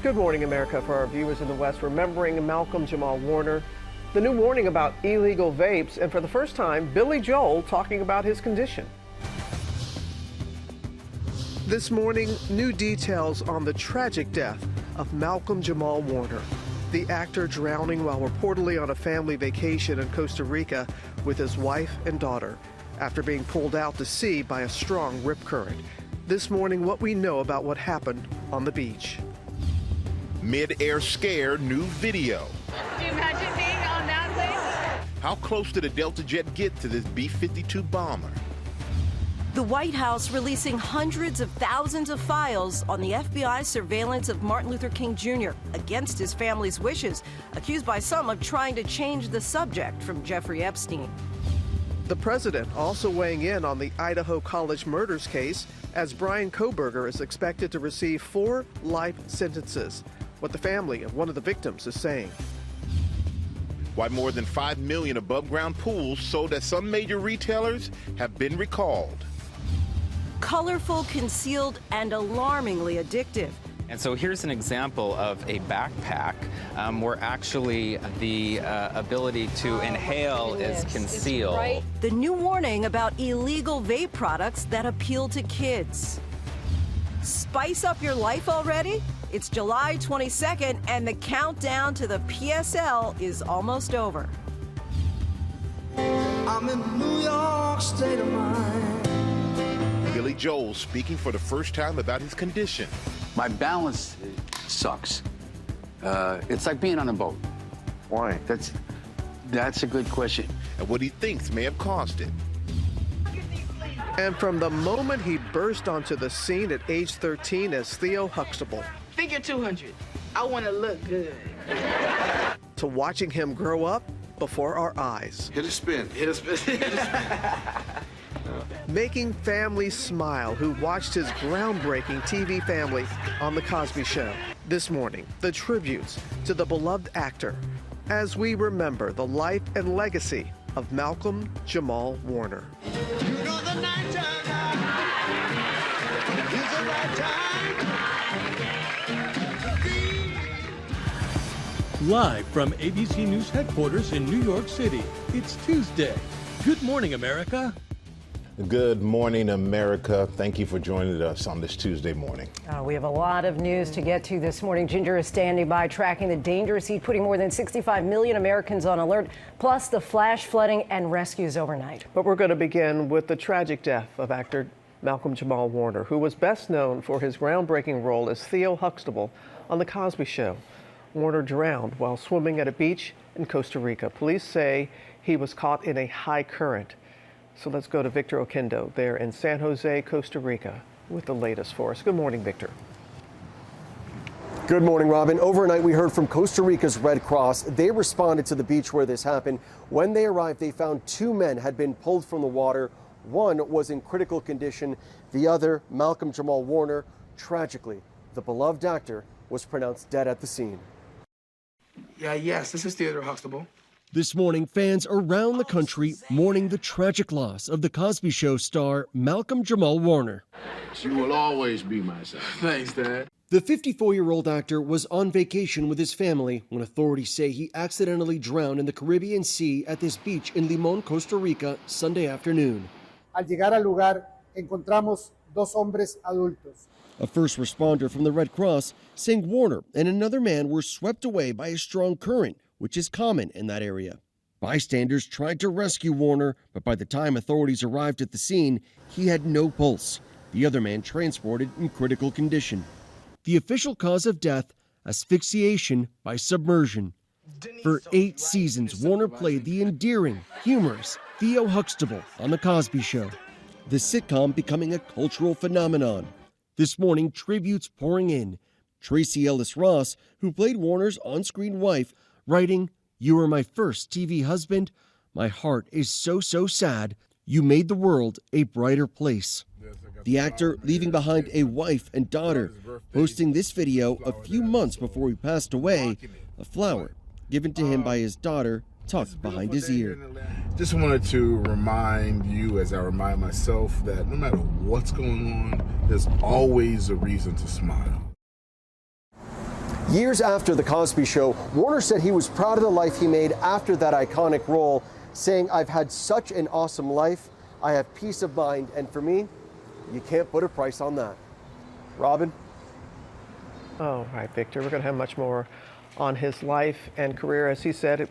Good morning, America. For our viewers in the West, remembering Malcolm-Jamal Warner, the new warning about illegal vapes, and for the first time, Billy Joel talking about his condition. This morning, new details on the tragic death of Malcolm-Jamal Warner, the actor drowning while reportedly on a family vacation in Costa Rica with his wife and daughter after being pulled out to sea by a strong rip current. This morning, what we know about what happened on the beach. Mid-air scare, new video. Can you imagine being on that place? How close did a Delta jet get to this B-52 bomber? The White House releasing hundreds of thousands of files on the FBI's surveillance of Martin Luther King Jr. against his family's wishes, accused by some of trying to change the subject from Jeffrey Epstein. The president also weighing in on the Idaho college murders case, as Brian Kohberger is expected to receive 4 life sentences. What the family of one of the victims is saying. Why more than 5 million above-ground pools sold at some major retailers have been recalled. Colorful, concealed, and alarmingly addictive. And so here's an example of a backpack where actually the ability to inhale is concealed. The new warning about illegal vape products that appeal to kids. Spice up your life already? It's July 22nd, and the countdown to the PSL is almost over. I'm in New York state of mind. Billy Joel speaking for the first time about his condition. My balance sucks. It's like being on a boat. Why? That's a good question. And what he thinks may have caused it. And from the moment he burst onto the scene at age 13 as Theo Huxtable, figure 200. I want to look good. to watching him grow up before our eyes. Hit a spin. Hit a spin. Making families smile who watched his groundbreaking TV family on The Cosby Show. This morning, the tributes to the beloved actor as we remember the life and legacy of Malcolm-Jamal Warner. You know the nighttime is the right time. Live from ABC News headquarters in New York City, it's Tuesday. Good morning, America. Good morning, America. Thank you for joining us on this Tuesday morning. We have a lot of news to get to this morning. Ginger is standing by, tracking the dangerous heat, putting more than 65 million Americans on alert, plus the flash flooding and rescues overnight. But we're going to begin with the tragic death of actor Malcolm-Jamal Warner, who was best known for his groundbreaking role as Theo Huxtable on The Cosby Show. Warner drowned while swimming at a beach in Costa Rica. Police say he was caught in a high current. So let's go to Victor Oquendo there in San Jose, Costa Rica, with the latest for us. Good morning, Victor. Good morning, Robin. Overnight, we heard from Costa Rica's Red Cross. They responded to the beach where this happened. When they arrived, they found 2 men had been pulled from the water. One was in critical condition. The other, Malcolm-Jamal Warner, tragically, the beloved actor, was pronounced dead at the scene. Yes, this is Theodore Huxtable. This morning, fans around the country mourning the tragic loss of The Cosby Show star Malcolm-Jamal Warner. You will always be my son. Thanks, Dad. The 54-year-old actor was on vacation with his family when authorities say he accidentally drowned in the Caribbean Sea at this beach in Limón, Costa Rica, Sunday afternoon. Al llegar al lugar, encontramos 2 hombres adultos. A first responder from the Red Cross saying Warner and another man were swept away by a strong current, which is common in that area. Bystanders tried to rescue Warner, but by the time authorities arrived at the scene, he had no pulse. The other man transported in critical condition. The official cause of death, asphyxiation by submersion. For 8 seasons, Warner played the endearing, humorous Theo Huxtable on The Cosby Show, the sitcom becoming a cultural phenomenon. This morning, tributes pouring in. Tracy Ellis Ross, who played Warner's on-screen wife, writing, "You were my first TV husband. My heart is so sad. You made the world a brighter place." The actor leaving behind a wife and daughter, posting this video a few months before he passed away, a flower given to him by his daughter tucked behind his ear. Just wanted to remind you, as I remind myself, that no matter what's going on, there's always a reason to smile. Years after The Cosby Show, Warner said he was proud of the life he made after that iconic role, saying, "I've had such an awesome life. I have peace of mind, and for me, you can't put a price on that." Robin? Oh, right, Victor. We're going to have much more on his life and career. As he said, it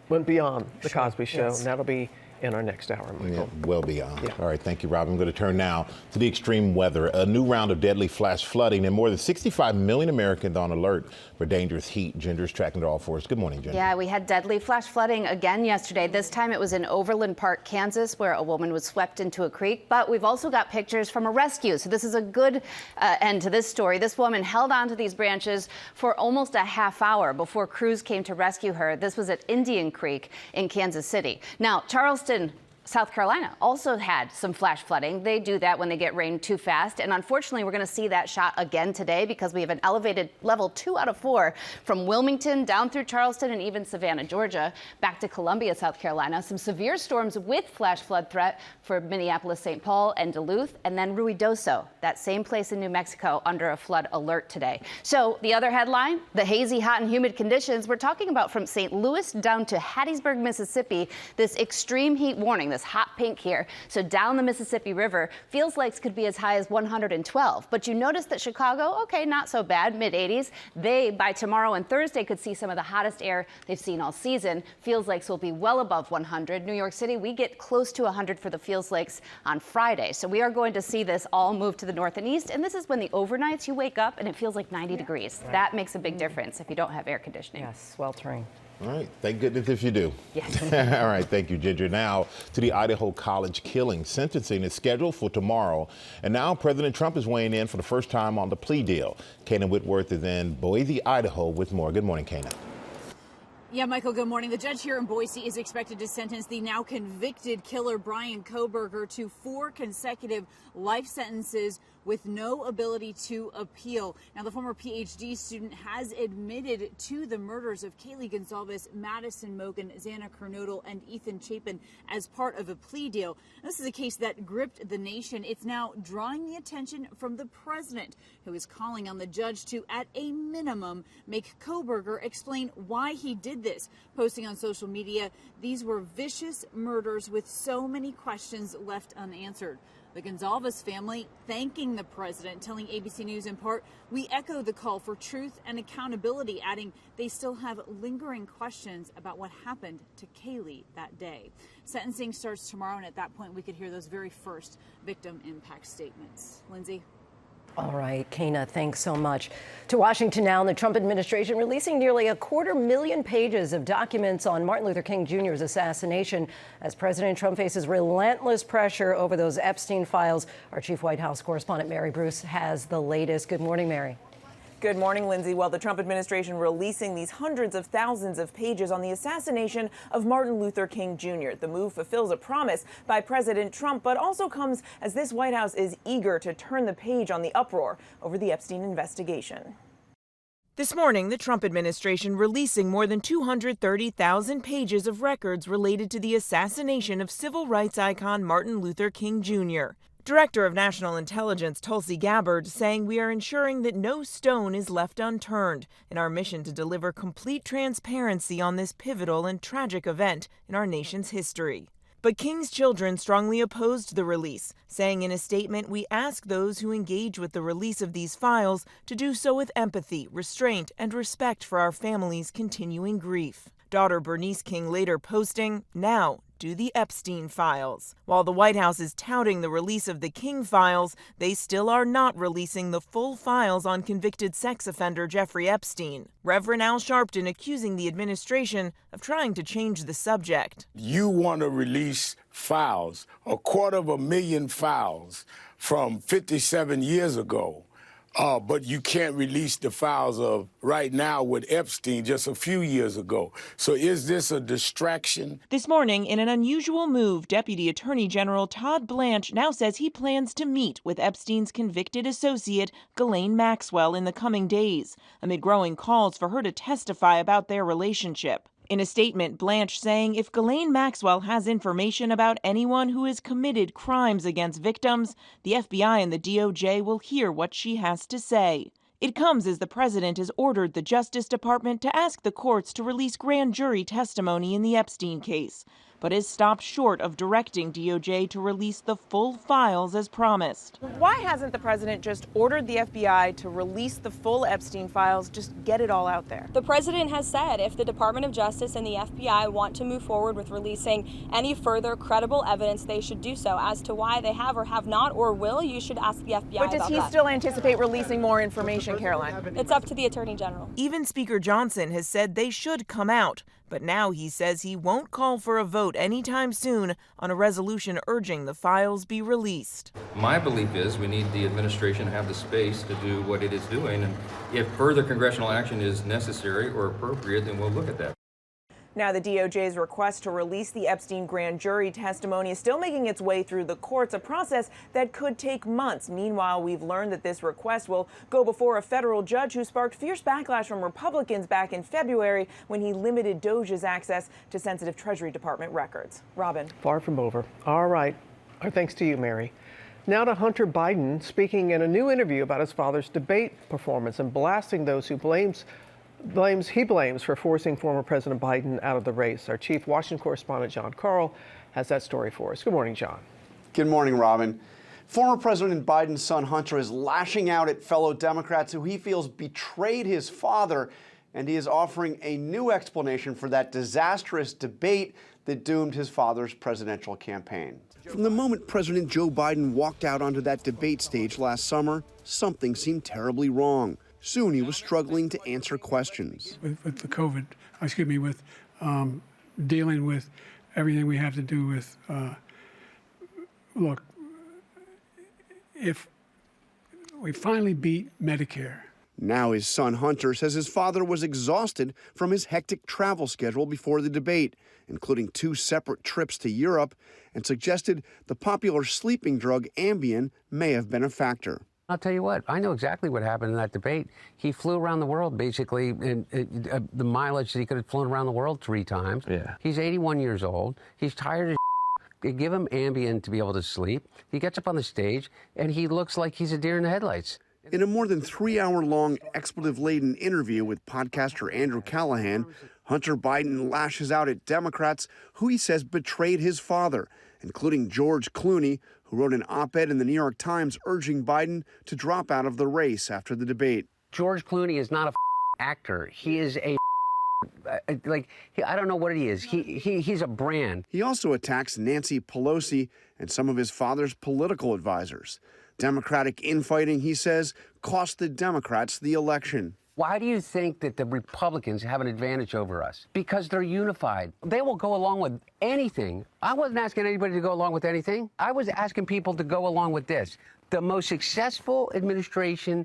went beyond The Cosby Show, Yes. and that'll be in our next hour, Michael. Yeah, well beyond. Yeah. All right, thank you, Rob. I'm going to turn now to the extreme weather. A new round of deadly flash flooding and more than 65 million Americans on alert for dangerous heat. Ginger's tracking it all for us. Good morning, Ginger. Yeah, we had deadly flash flooding again yesterday. This time it was in Overland Park, Kansas, where a woman was swept into a creek. But we've also got pictures from a rescue. So this is a good end to this story. This woman held onto these branches for almost a half hour before crews came to rescue her. This was at Indian Creek in Kansas City. Now, Charleston, South Carolina also had some flash flooding. They do that when they get rain too fast. And unfortunately, we're going to see that shot again today because we have an elevated level 2 out of 4 from Wilmington down through Charleston and even Savannah, Georgia, back to Columbia, South Carolina. Some severe storms with flash flood threat for Minneapolis, St. Paul, and Duluth, and then Ruidoso, that same place in New Mexico, under a flood alert today. So the other headline, the hazy, hot, and humid conditions we're talking about from St. Louis down to Hattiesburg, Mississippi, this extreme heat warning, this hot pink here. So down the Mississippi River, feels like could be as high as 112. But you notice that Chicago, okay, not so bad, mid-80s. They, by tomorrow and Thursday, could see some of the hottest air they've seen all season. Feels likes will be well above 100. New York City, we get close to 100 for the feels likes on Friday. So we are going to see this all move to the north and east. And this is when the overnights you wake up and it feels like 90 degrees. Right. That makes a big difference if you don't have air conditioning. Yes, sweltering. All right. Thank goodness if you do. Yes. All right. Thank you, Ginger. Now to the Idaho college killing. Sentencing is scheduled for tomorrow. And now President Trump is weighing in for the first time on the plea deal. Kana Whitworth is in Boise, Idaho with more. Good morning, Kana. Yeah, Michael, good morning. The judge here in Boise is expected to sentence the now convicted killer Brian Kohberger to 4 consecutive life sentences with no ability to appeal. Now, the former PhD student has admitted to the murders of Kaylee Gonzalez, Madison Mogen, Xana Kernodle, and Ethan Chapin as part of a plea deal. This is a case that gripped the nation. It's now drawing the attention from the president, who is calling on the judge to, at a minimum, make Kohberger explain why he did this. Posting on social media, these were vicious murders with so many questions left unanswered. The Gonzalez family thanking the president, telling ABC News in part, "We echo the call for truth and accountability," adding they still have lingering questions about what happened to Kaylee that day. Sentencing starts tomorrow, and at that point, we could hear those very first victim impact statements. Lindsay? All right, Kana, thanks so much. To Washington now, and the Trump administration releasing nearly 250,000 pages of documents on Martin Luther King Jr.'s assassination as President Trump faces relentless pressure over those Epstein files. Our chief White House correspondent Mary Bruce has the latest. Good morning, Mary. Good morning, Lindsay. Well, the Trump administration releasing these hundreds of thousands of pages on the assassination of Martin Luther King Jr. The move fulfills a promise by President Trump, but also comes as this White House is eager to turn the page on the uproar over the Epstein investigation. This morning, the Trump administration releasing more than 230,000 pages of records related to the assassination of civil rights icon Martin Luther King Jr. Director of National Intelligence Tulsi Gabbard saying we are ensuring that no stone is left unturned in our mission to deliver complete transparency on this pivotal and tragic event in our nation's history. But King's children strongly opposed the release, saying in a statement, "We ask those who engage with the release of these files to do so with empathy, restraint, and respect for our family's continuing grief." Daughter Bernice King later posting, "Now, do the Epstein files." While the White House is touting the release of the King files, they still are not releasing the full files on convicted sex offender Jeffrey Epstein. Reverend Al Sharpton accusing the administration of trying to change the subject. You want to release files, 250,000 files from 57 years ago. But you can't release the files of right now with Epstein just a few years ago. So is this a distraction? This morning, in an unusual move, Deputy Attorney General Todd Blanche now says he plans to meet with Epstein's convicted associate, Ghislaine Maxwell, in the coming days, amid growing calls for her to testify about their relationship. In a statement, Blanche saying if Ghislaine Maxwell has information about anyone who has committed crimes against victims, the FBI and the DOJ will hear what she has to say. It comes as the president has ordered the Justice Department to ask the courts to release grand jury testimony in the Epstein case, but has stopped short of directing DOJ to release the full files as promised. Why hasn't the president just ordered the FBI to release the full Epstein files, just get it all out there? The president has said if the Department of Justice and the FBI want to move forward with releasing any further credible evidence, they should do so. As to why they have or have not or will, you should ask the FBI But does he still anticipate releasing more information, Caroline? It's up to the Attorney General. Even Speaker Johnson has said they should come out. But now he says he won't call for a vote anytime soon on a resolution urging the files be released. My belief is we need the administration to have the space to do what it is doing, and if further congressional action is necessary or appropriate, then we'll look at that. Now, the DOJ's request to release the Epstein grand jury testimony is still making its way through the courts, a process that could take months. Meanwhile, we've learned that this request will go before a federal judge who sparked fierce backlash from Republicans back in February when he limited DOJ's access to sensitive Treasury Department records. Robin. Far from over. All right. Our thanks to you, Mary. Now to Hunter Biden, speaking in a new interview about his father's debate performance and blasting those who blames for forcing former President Biden out of the race. Our chief Washington correspondent, John Carl, has that story for us. Good morning, John. Good morning, Robin. Former President Biden's son, Hunter, is lashing out at fellow Democrats who he feels betrayed his father, and he is offering a new explanation for that disastrous debate that doomed his father's presidential campaign. From the moment President Joe Biden walked out onto that debate stage last summer, something seemed terribly wrong. Soon he was struggling to answer questions. With the COVID, with dealing with everything we have to do with, look, if we finally beat Medicare. Now his son Hunter says his father was exhausted from his hectic travel schedule before the debate, including 2 separate trips to Europe, and suggested the popular sleeping drug Ambien may have been a factor. I'll tell you what, I know exactly what happened in that debate. He flew around the world, basically, in the mileage that he could have flown around the world 3 times. Yeah. He's 81 years old. He's tired as They give him Ambien to be able to sleep. He gets up on the stage, and he looks like he's a deer in the headlights. In a more than 3-hour-long expletive-laden interview with podcaster Andrew Callahan, Hunter Biden lashes out at Democrats who he says betrayed his father, including George Clooney, who wrote an op-ed in the New York Times urging Biden to drop out of the race after the debate. George Clooney is not a actor. He is a I don't know what he is. He's a brand. He also attacks Nancy Pelosi and some of his father's political advisors. Democratic infighting, he says, cost the Democrats the election. Why do you think that the Republicans have an advantage over us? Because they're unified. They will go along with anything. I wasn't asking anybody to go along with anything. I was asking people to go along with this. The most successful administration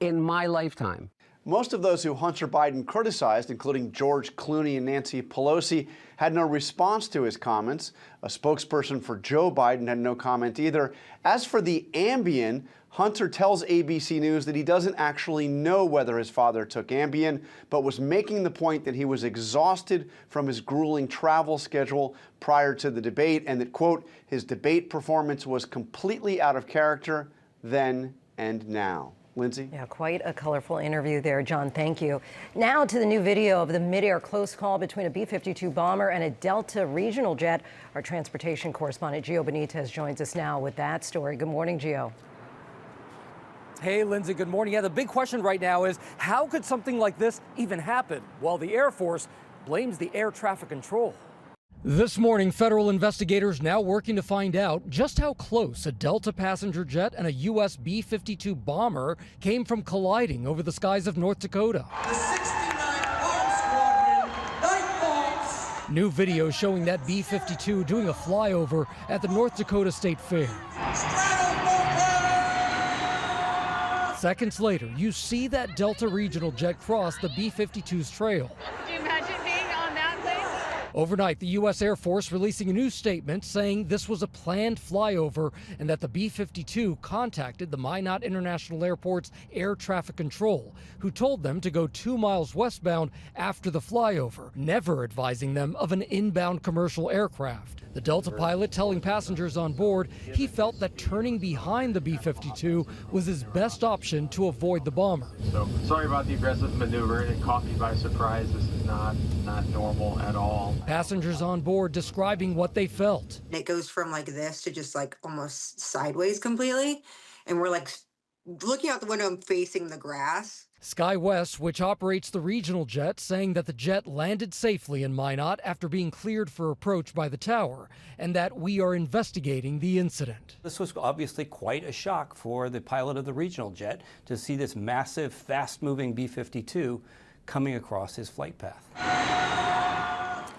in my lifetime. Most of those who Hunter Biden criticized, including George Clooney and Nancy Pelosi, had no response to his comments. A spokesperson for Joe Biden had no comment either. As for the Ambien, Hunter tells ABC News that he doesn't actually know whether his father took Ambien, but was making the point that he was exhausted from his grueling travel schedule prior to the debate and that, quote, his debate performance was completely out of character then and now. Lindsay? Yeah, quite a colorful interview there, John. Thank you. Now to the new video of the mid-air close call between a B-52 bomber and a Delta regional jet. Our transportation correspondent, Gio Benitez, joins us now with that story. Good morning, Gio. Hey, Lindsay, good morning. Yeah, the big question right now is how could something like this even happen? Well, the Air Force blames the air traffic control. This morning, federal investigators now working to find out just how close a Delta passenger jet and a U.S. B-52 bomber came from colliding over the skies of North Dakota. The 69 Bomb Squadron Night Bombs. New video showing that B-52 doing a flyover at the North Dakota State Fair. Seconds later, you see that Delta regional jet cross the B-52's trail. Could you imagine being on that plane? Overnight, the U.S. Air Force releasing a new statement saying this was a planned flyover and that the B-52 contacted the Minot International Airport's air traffic control, who told them to go 2 miles westbound after the flyover, never advising them of an inbound commercial aircraft. The Delta pilot telling passengers on board he felt that turning behind the B-52 was his best option to avoid the bomber. So sorry about the aggressive maneuver. It caught me by surprise. This is not normal at all. Passengers on board describing what they felt. It goes from like this to just like almost sideways completely. And we're like looking out the window and facing the grass. SkyWest, which operates the regional jet, saying that the jet landed safely in Minot after being cleared for approach by the tower, and that we are investigating the incident. This was obviously quite a shock for the pilot of the regional jet to see this massive, fast-moving B-52 coming across his flight path.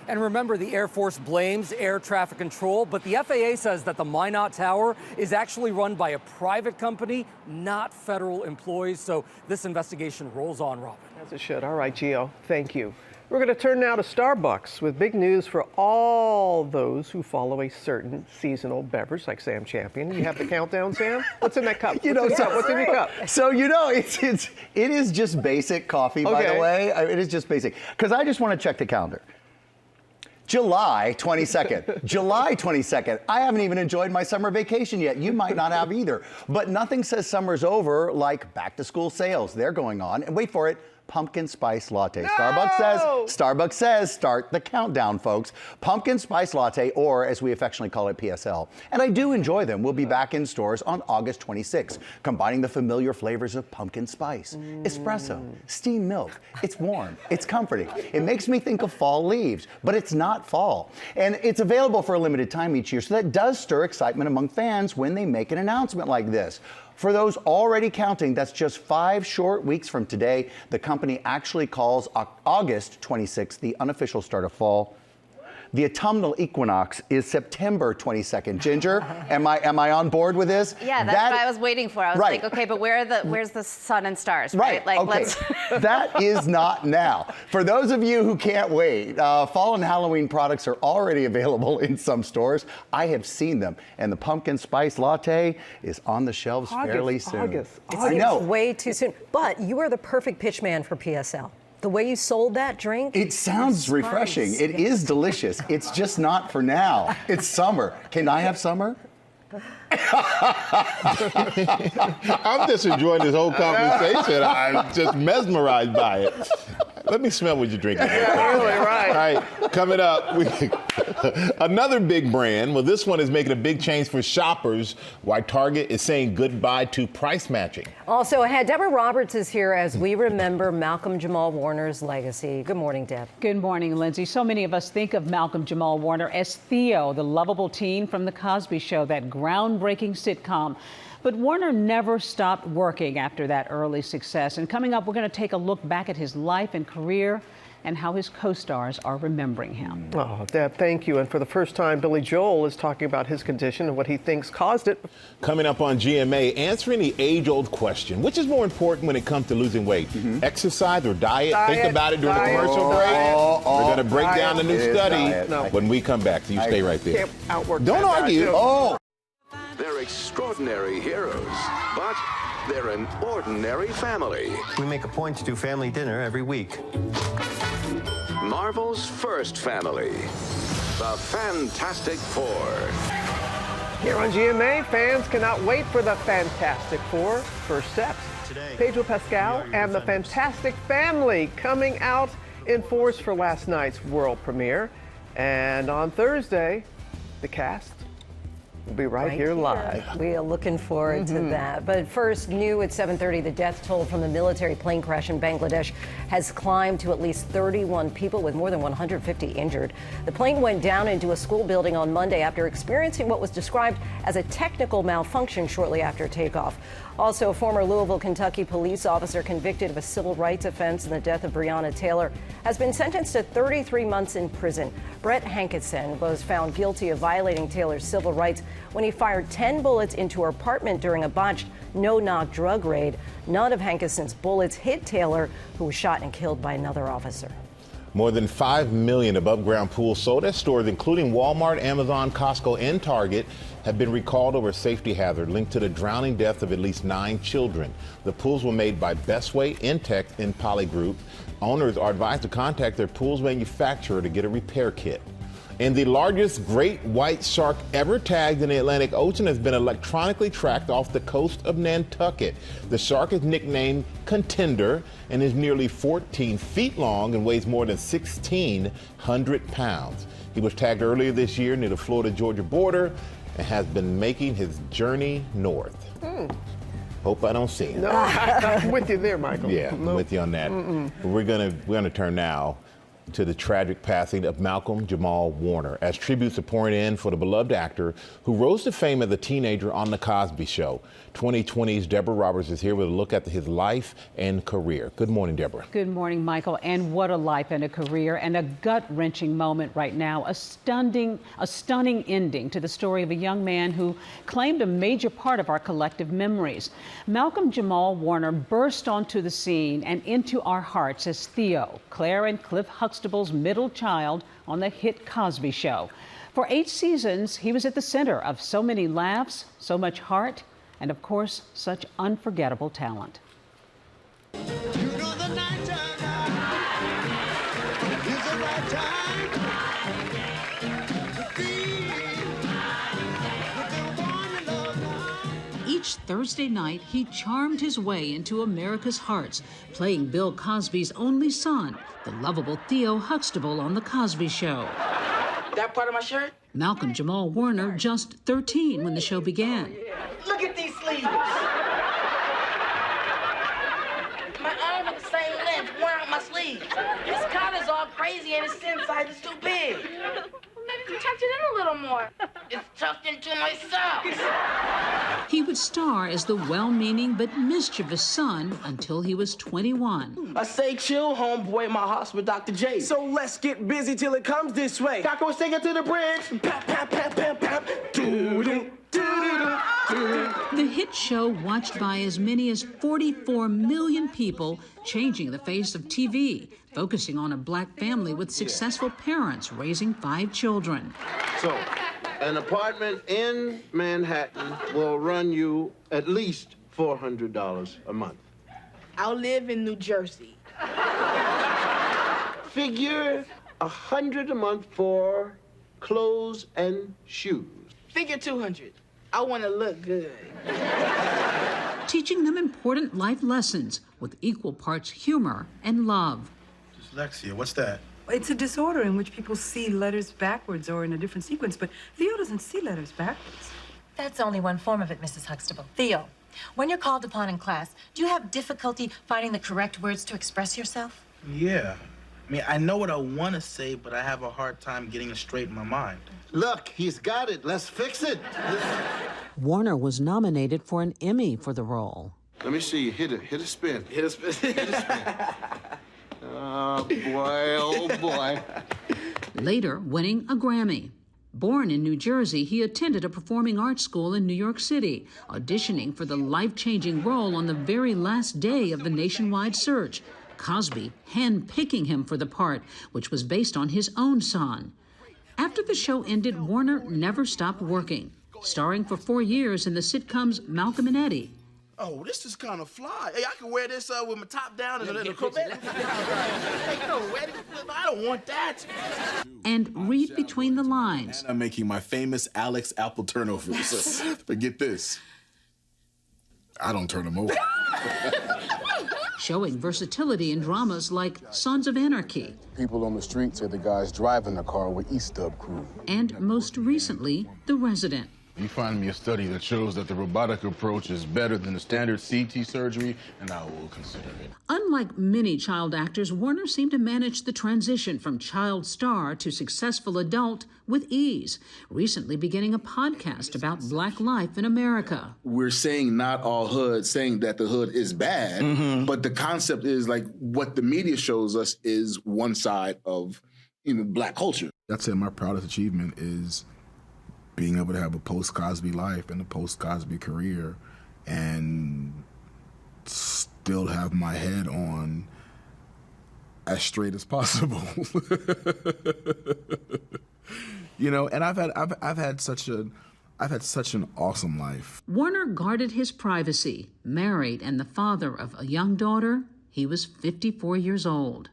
And remember, the Air Force blames air traffic control, but the FAA says that the Minot Tower is actually run by a private company, not federal employees. So this investigation rolls on, Robin. As it should. All right, Gio, thank you. We're going to turn now to Starbucks with big news for all those who follow a certain seasonal beverage like Sam Champion. You have the countdown, Sam? What's in that cup? What's in your cup? So, it is just basic coffee, by the way. It is just basic. Because I just want to check the calendar. July 22nd. July 22nd. I haven't even enjoyed my summer vacation yet. You might not have either. But nothing says summer's over like back to school sales. They're going on. And wait for it. Pumpkin spice latte. No! Starbucks says, start the countdown, folks. Pumpkin spice latte, or as we affectionately call it, PSL. And I do enjoy them. We'll be back in stores on August 26th, combining the familiar flavors of pumpkin spice, espresso, steamed milk. It's warm. It's comforting. It makes me think of fall leaves, but it's not fall. And it's available for a limited time each year, so that does stir excitement among fans when they make an announcement like this. For those already counting, that's just 5 short weeks from today. The company actually calls August 26th the unofficial start of fall. The autumnal equinox is September 22nd. Ginger, am I on board with this? Yeah, that's what I was waiting for. I was like, okay, but where's the sun and stars, right? Like, okay. That is not now. For those of you who can't wait, fall and Halloween products are already available in some stores. I have seen them, and the pumpkin spice latte is on the shelves fairly soon. It's way too soon. But you are the perfect pitch man for PSL. The way you sold that drink. It sounds refreshing. It is delicious. It's just not for now. It's summer. Can I have summer? I'm just enjoying this whole conversation. I'm just mesmerized by it. Let me smell what you're drinking. Really, right. All right, coming up, another big brand. Well, this one is making a big change for shoppers. Why Target is saying goodbye to price matching. Also ahead, Deborah Roberts is here as we remember Malcolm-Jamal Warner's legacy. Good morning, Deb. Good morning, Lindsay. So many of us think of Malcolm-Jamal Warner as Theo, the lovable teen from The Cosby Show, that groundbreaking sitcom. But Warner never stopped working after that early success. And coming up, we're going to take a look back at his life and career and how his co-stars are remembering him. Oh, Deb, thank you. And for the first time, Billy Joel is talking about his condition and what he thinks caused it. Coming up on GMA, answering the age-old question, which is more important when it comes to losing weight, exercise or diet? Think about it during the commercial break. We're going to break down the new study when we come back. So you stay right there. Can't outwork Don't argue. They're extraordinary heroes, but they're an ordinary family. We make a point to do family dinner every week. Marvel's first family, the Fantastic Four. Here on GMA, fans cannot wait for the Fantastic Four. First steps. Pedro Pascal and the Fantastic Family coming out in force for last night's world premiere. And on Thursday, the cast will be right here live. We are looking forward to that. But first, new at 7:30, the death toll from the military plane crash in Bangladesh has climbed to at least 31 people, with more than 150 injured. The plane went down into a school building on Monday after experiencing what was described as a technical malfunction shortly after takeoff. Also, a former Louisville, Kentucky police officer convicted of a civil rights offense in the death of Breonna Taylor has been sentenced to 33 months in prison. Brett Hankison was found guilty of violating Taylor's civil rights when he fired 10 bullets into her apartment during a botched no-knock drug raid. None of Hankison's bullets hit Taylor, who was shot and killed by another officer. More than 5 million above-ground pools sold at stores including Walmart, Amazon, Costco, and Target have been recalled over a safety hazard linked to the drowning death of at least 9 children. The pools were made by Bestway, Intech, and Poly Group. Owners are advised to contact their pool's manufacturer to get a repair kit. And the largest great white shark ever tagged in the Atlantic Ocean has been electronically tracked off the coast of Nantucket. The shark is nicknamed Contender and is nearly 14 feet long and weighs more than 1,600 pounds. He was tagged earlier this year near the Florida-Georgia border and has been making his journey north. Hope I don't see him. No, I'm with you there, Michael. Yeah, I'm with you on that. We're gonna turn now to the tragic passing of Malcolm-Jamal Warner as tributes are pouring in for the beloved actor who rose to fame as a teenager on The Cosby Show. 2020's Deborah Roberts is here with a look at his life and career. Good morning, Deborah. Good morning, Michael. And what a life and a career, and a gut-wrenching moment right now. A stunning ending to the story of a young man who claimed a major part of our collective memories. Malcolm-Jamal Warner burst onto the scene and into our hearts as Theo, Claire and Cliff Huxtable's middle child on the hit Cosby Show. For 8 seasons, he was at the center of so many laughs, so much heart, and of course, such unforgettable talent. Each Thursday night, he charmed his way into America's hearts, playing Bill Cosby's only son, the lovable Theo Huxtable on The Cosby Show. That part of my shirt? Malcolm-Jamal Warner, just 13 when the show began. Look at these sleeves. My arms are the same length, worn out my sleeves. This collar's all crazy and its inside is too big. Maybe you tucked it in a little more. It's tucked into my socks. He would star as the well-meaning but mischievous son until he was 21. I say chill, homeboy, my hospital, Dr. J. So let's get busy till it comes this way. Doctor was singing to the bridge. Pap, pap, pap, pap, pap. Doo-doo, doo-doo-doo, doo-doo. The hit show watched by as many as 44 million people, changing the face of TV, focusing on a black family with successful parents raising 5 children. So, an apartment in Manhattan will run you at least $400 a month. I'll live in New Jersey. Figure $100 a month for clothes and shoes. Figure 200. I want to look good. Teaching them important life lessons with equal parts humor and love. Dyslexia, what's that? It's a disorder in which people see letters backwards or in a different sequence, but Theo doesn't see letters backwards. That's only one form of it, Mrs. Huxtable. Theo, when you're called upon in class, do you have difficulty finding the correct words to express yourself? Yeah. I mean, I know what I want to say, but I have a hard time getting it straight in my mind. Look, he's got it. Let's fix it. Warner was nominated for an Emmy for the role. Let me see you. Hit a spin. Hit a spin. Hit a spin. Oh, boy. Oh, boy. Later, winning a Grammy. Born in New Jersey, he attended a performing arts school in New York City, auditioning for the life-changing role on the very last day of the nationwide search. Cosby hand-picking him for the part, which was based on his own son. After the show ended, Warner never stopped working, starring for 4 years in the sitcoms Malcolm and Eddie. Oh, this is kind of fly. Hey, I can wear this with my top down and a Corvette. Hey, no, I don't want that. And Read Between the Lines. And I'm making my famous Alex Apple turnovers. But get this. I don't turn them over. Showing versatility in dramas like Sons of Anarchy. People on the street say the guy's driving the car with E-Stub crew. And most recently, The Resident. You find me a study that shows that the robotic approach is better than the standard CT surgery, and I will consider it. Unlike many child actors, Warner seemed to manage the transition from child star to successful adult with ease, recently beginning a podcast about Black life in America. We're saying not all hood, saying that the hood is bad, but the concept is like what the media shows us is one side of Black culture. I'd say my proudest achievement is being able to have a post-Cosby life and a post-Cosby career and still have my head on as straight as possible. You know, and I've had such an awesome life. Warner guarded his privacy, married and the father of a young daughter. He was 54 years old.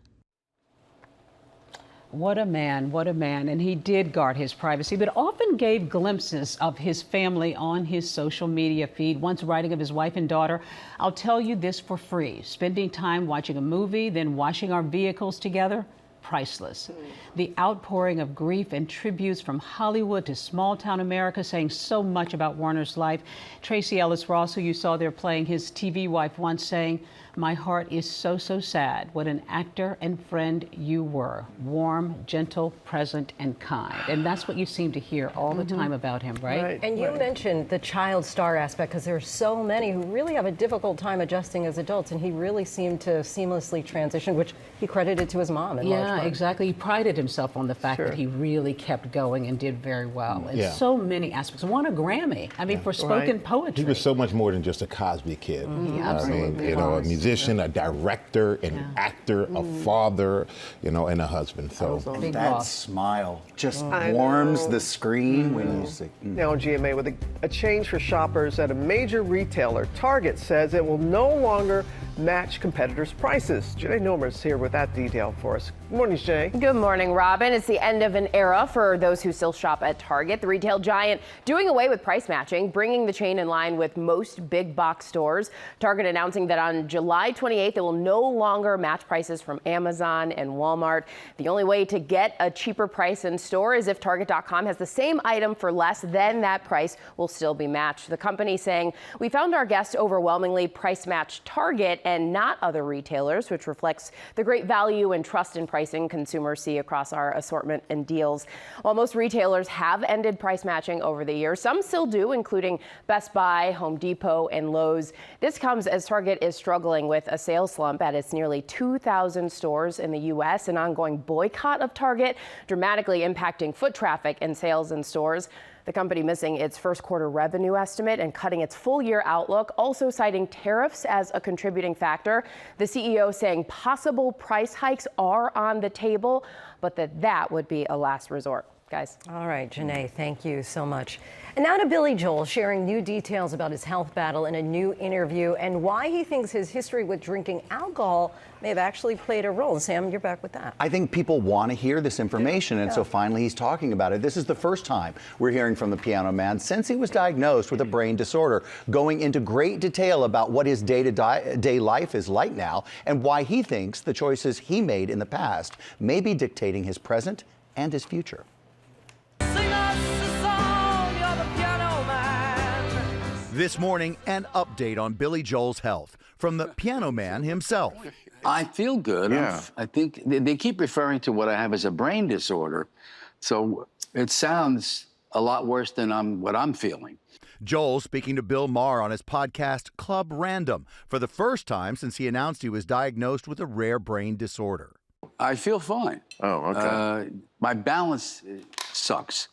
What a man, what a man. And he did guard his privacy, but often gave glimpses of his family on his social media feed. Once writing of his wife and daughter, "I'll tell you this for free. Spending time watching a movie, then washing our vehicles together, priceless." The outpouring of grief and tributes from Hollywood to small town America saying so much about Warner's life. Tracy Ellis Ross, who you saw there playing his TV wife, once saying, "My heart is so, so sad. What an actor and friend you were. Warm, gentle, present, and kind." And that's what you seem to hear all the time about him, right? And you mentioned the child star aspect, because there are so many who really have a difficult time adjusting as adults, and he really seemed to seamlessly transition, which he credited to his mom in large part. Yeah, exactly. He prided himself on the fact that he really kept going and did very well in so many aspects. Won a Grammy, I mean, for spoken poetry. He was so much more than just a Cosby kid. I mean, you know, a musician, a director, an actor, a father, you know, and a husband. So that smile just warms the screen when you see. Now, GMA, with a change for shoppers at a major retailer, Target says it will no longer match competitors' prices. Janai Norman is here with that detail for us. Good morning, Janai. Good morning, Robin. It's the end of an era for those who still shop at Target. The retail giant doing away with price matching, bringing the chain in line with most big box stores. Target announcing that on July 28th, it will no longer match prices from Amazon and Walmart. The only way to get a cheaper price in store is if Target.com has the same item for less, then that price will still be matched. The company saying, "We found our guests overwhelmingly price match Target and not other retailers," which reflects the great value and trust in pricing consumers see across our assortment and deals. While most retailers have ended price matching over the years, some still do, including Best Buy, Home Depot, and Lowe's. This comes as Target is struggling with a sales slump at its nearly 2,000 stores in the U.S., an ongoing boycott of Target dramatically impacting foot traffic and sales in stores. The company missing its first quarter revenue estimate and cutting its full year outlook, also citing tariffs as a contributing factor. The CEO saying possible price hikes are on the table, but that would be a last resort. Guys. All right, Janai, thank you so much. And now to Billy Joel, sharing new details about his health battle in a new interview and why he thinks his history with drinking alcohol may have actually played a role. Sam, you're back with that. I think people want to hear this information, and so finally he's talking about it. This is the first time we're hearing from the Piano Man since he was diagnosed with a brain disorder, going into great detail about what his day-to-day life is like now and why he thinks the choices he made in the past may be dictating his present and his future. This morning, an update on Billy Joel's health from the Piano Man himself. I feel good. Yeah. I think they keep referring to what I have as a brain disorder, so it sounds a lot worse than what I'm feeling. Joel speaking to Bill Maher on his podcast Club Random for the first time since he announced he was diagnosed with a rare brain disorder. I feel fine. Oh, okay. My balance sucks.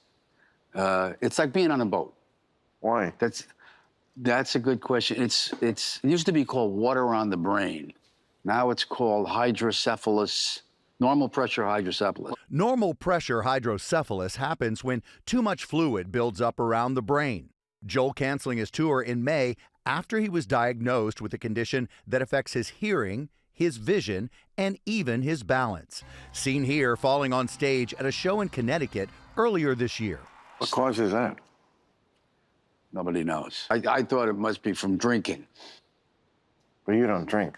It's like being on a boat. Why? That's a good question. It used to be called water on the brain. Now it's called hydrocephalus, normal pressure hydrocephalus. Normal pressure hydrocephalus happens when too much fluid builds up around the brain. Joel canceling his tour in May after he was diagnosed with a condition that affects his hearing, his vision, and even his balance. Seen here falling on stage at a show in Connecticut earlier this year. What causes that? Nobody knows. I thought it must be from drinking. But you don't drink.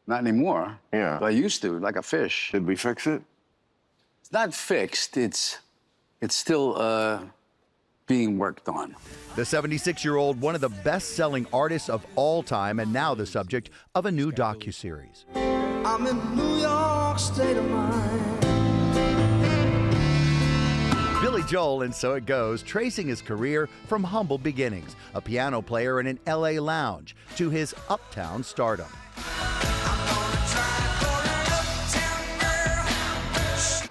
Not anymore. Yeah. But I used to, like a fish. Did we fix it? It's not fixed. It's still being worked on. The 76-year-old, one of the best-selling artists of all time, and now the subject of a new docuseries. I'm in New York State of mind. Billy Joel, and so it goes, tracing his career from humble beginnings, a piano player in an LA lounge, to his uptown stardom.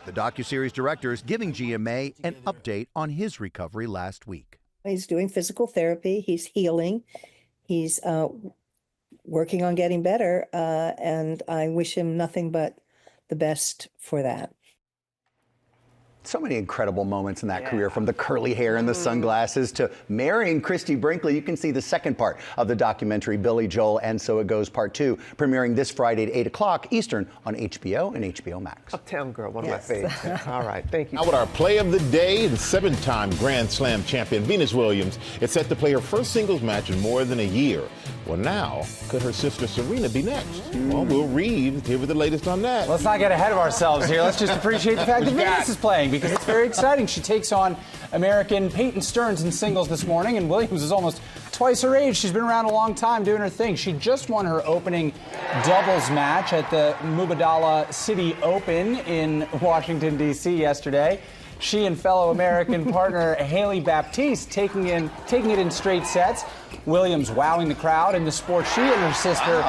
The docuseries director is giving GMA an update on his recovery last week. He's doing physical therapy. He's healing. He's working on getting better. And I wish him nothing but the best for that. So many incredible moments in that career, from the curly hair and the sunglasses to marrying Christy Brinkley. You can see the second part of the documentary Billy Joel and So It Goes Part 2, premiering this Friday at 8 o'clock Eastern on HBO and HBO Max. Uptown Girl, one of my favorites. All right, thank you. Now with our play of the day, the 7-time Grand Slam champion Venus Williams is set to play her first singles match in more than a year. Well, now, could her sister Serena be next? Well, we'll read. Here with the latest on that. Let's not get ahead of ourselves here. Let's just appreciate the fact that Venus is playing, because it's very exciting. She takes on American Peyton Stearns in singles this morning, and Williams is almost twice her age. She's been around a long time doing her thing. She just won her opening doubles match at the Mubadala City Open in Washington, D.C. yesterday. She and fellow American partner Haley Baptiste taking it in straight sets. Williams wowing the crowd in the sport she and her sister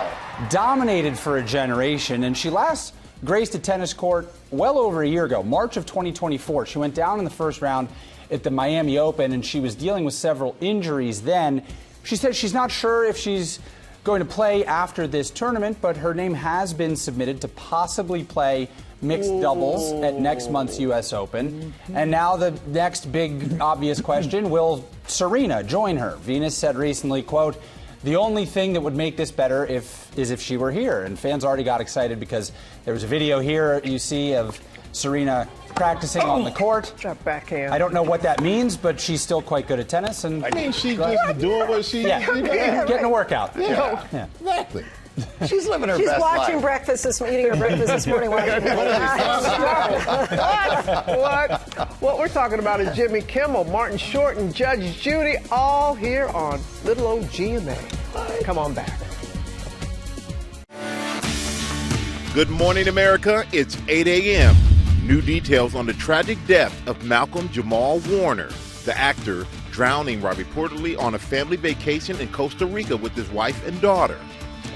dominated for a generation, and she last graced a tennis court well over a year ago, March of 2024. She went down in the first round at the Miami Open, and she was dealing with several injuries then. She said she's not sure if she's going to play after this tournament, but her name has been submitted to possibly play mixed doubles at next month's U.S. Open. And now the next big obvious question, will Serena join her? Venus said recently, quote, "The only thing that would make this better is if she were here." And fans already got excited because there was a video here you see of Serena practicing on the court. That backhand. I don't know what that means, but she's still quite good at tennis. And I mean, she's just doing what she... getting a workout. Yeah. Exactly. She's living her She's best watching life. breakfast this eating her breakfast this morning. What we're talking about is Jimmy Kimmel, Martin Short, and Judge Judy, all here on little old GMA. Come on back. Good morning, America. It's 8 a.m. New details on the tragic death of Malcolm-Jamal Warner, the actor drowning while reportedly on a family vacation in Costa Rica with his wife and daughter,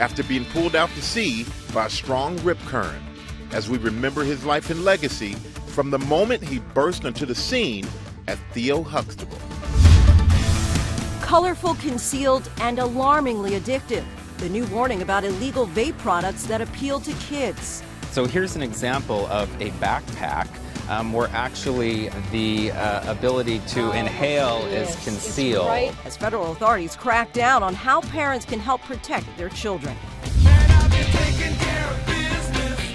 after being pulled out to sea by a strong rip current. As we remember his life and legacy from the moment he burst onto the scene at Theo Huxtable. Colorful, concealed, and alarmingly addictive. The new warning about illegal vape products that appeal to kids. So here's an example of a backpack where actually the ability to inhale is concealed. As federal authorities crack down on how parents can help protect their children.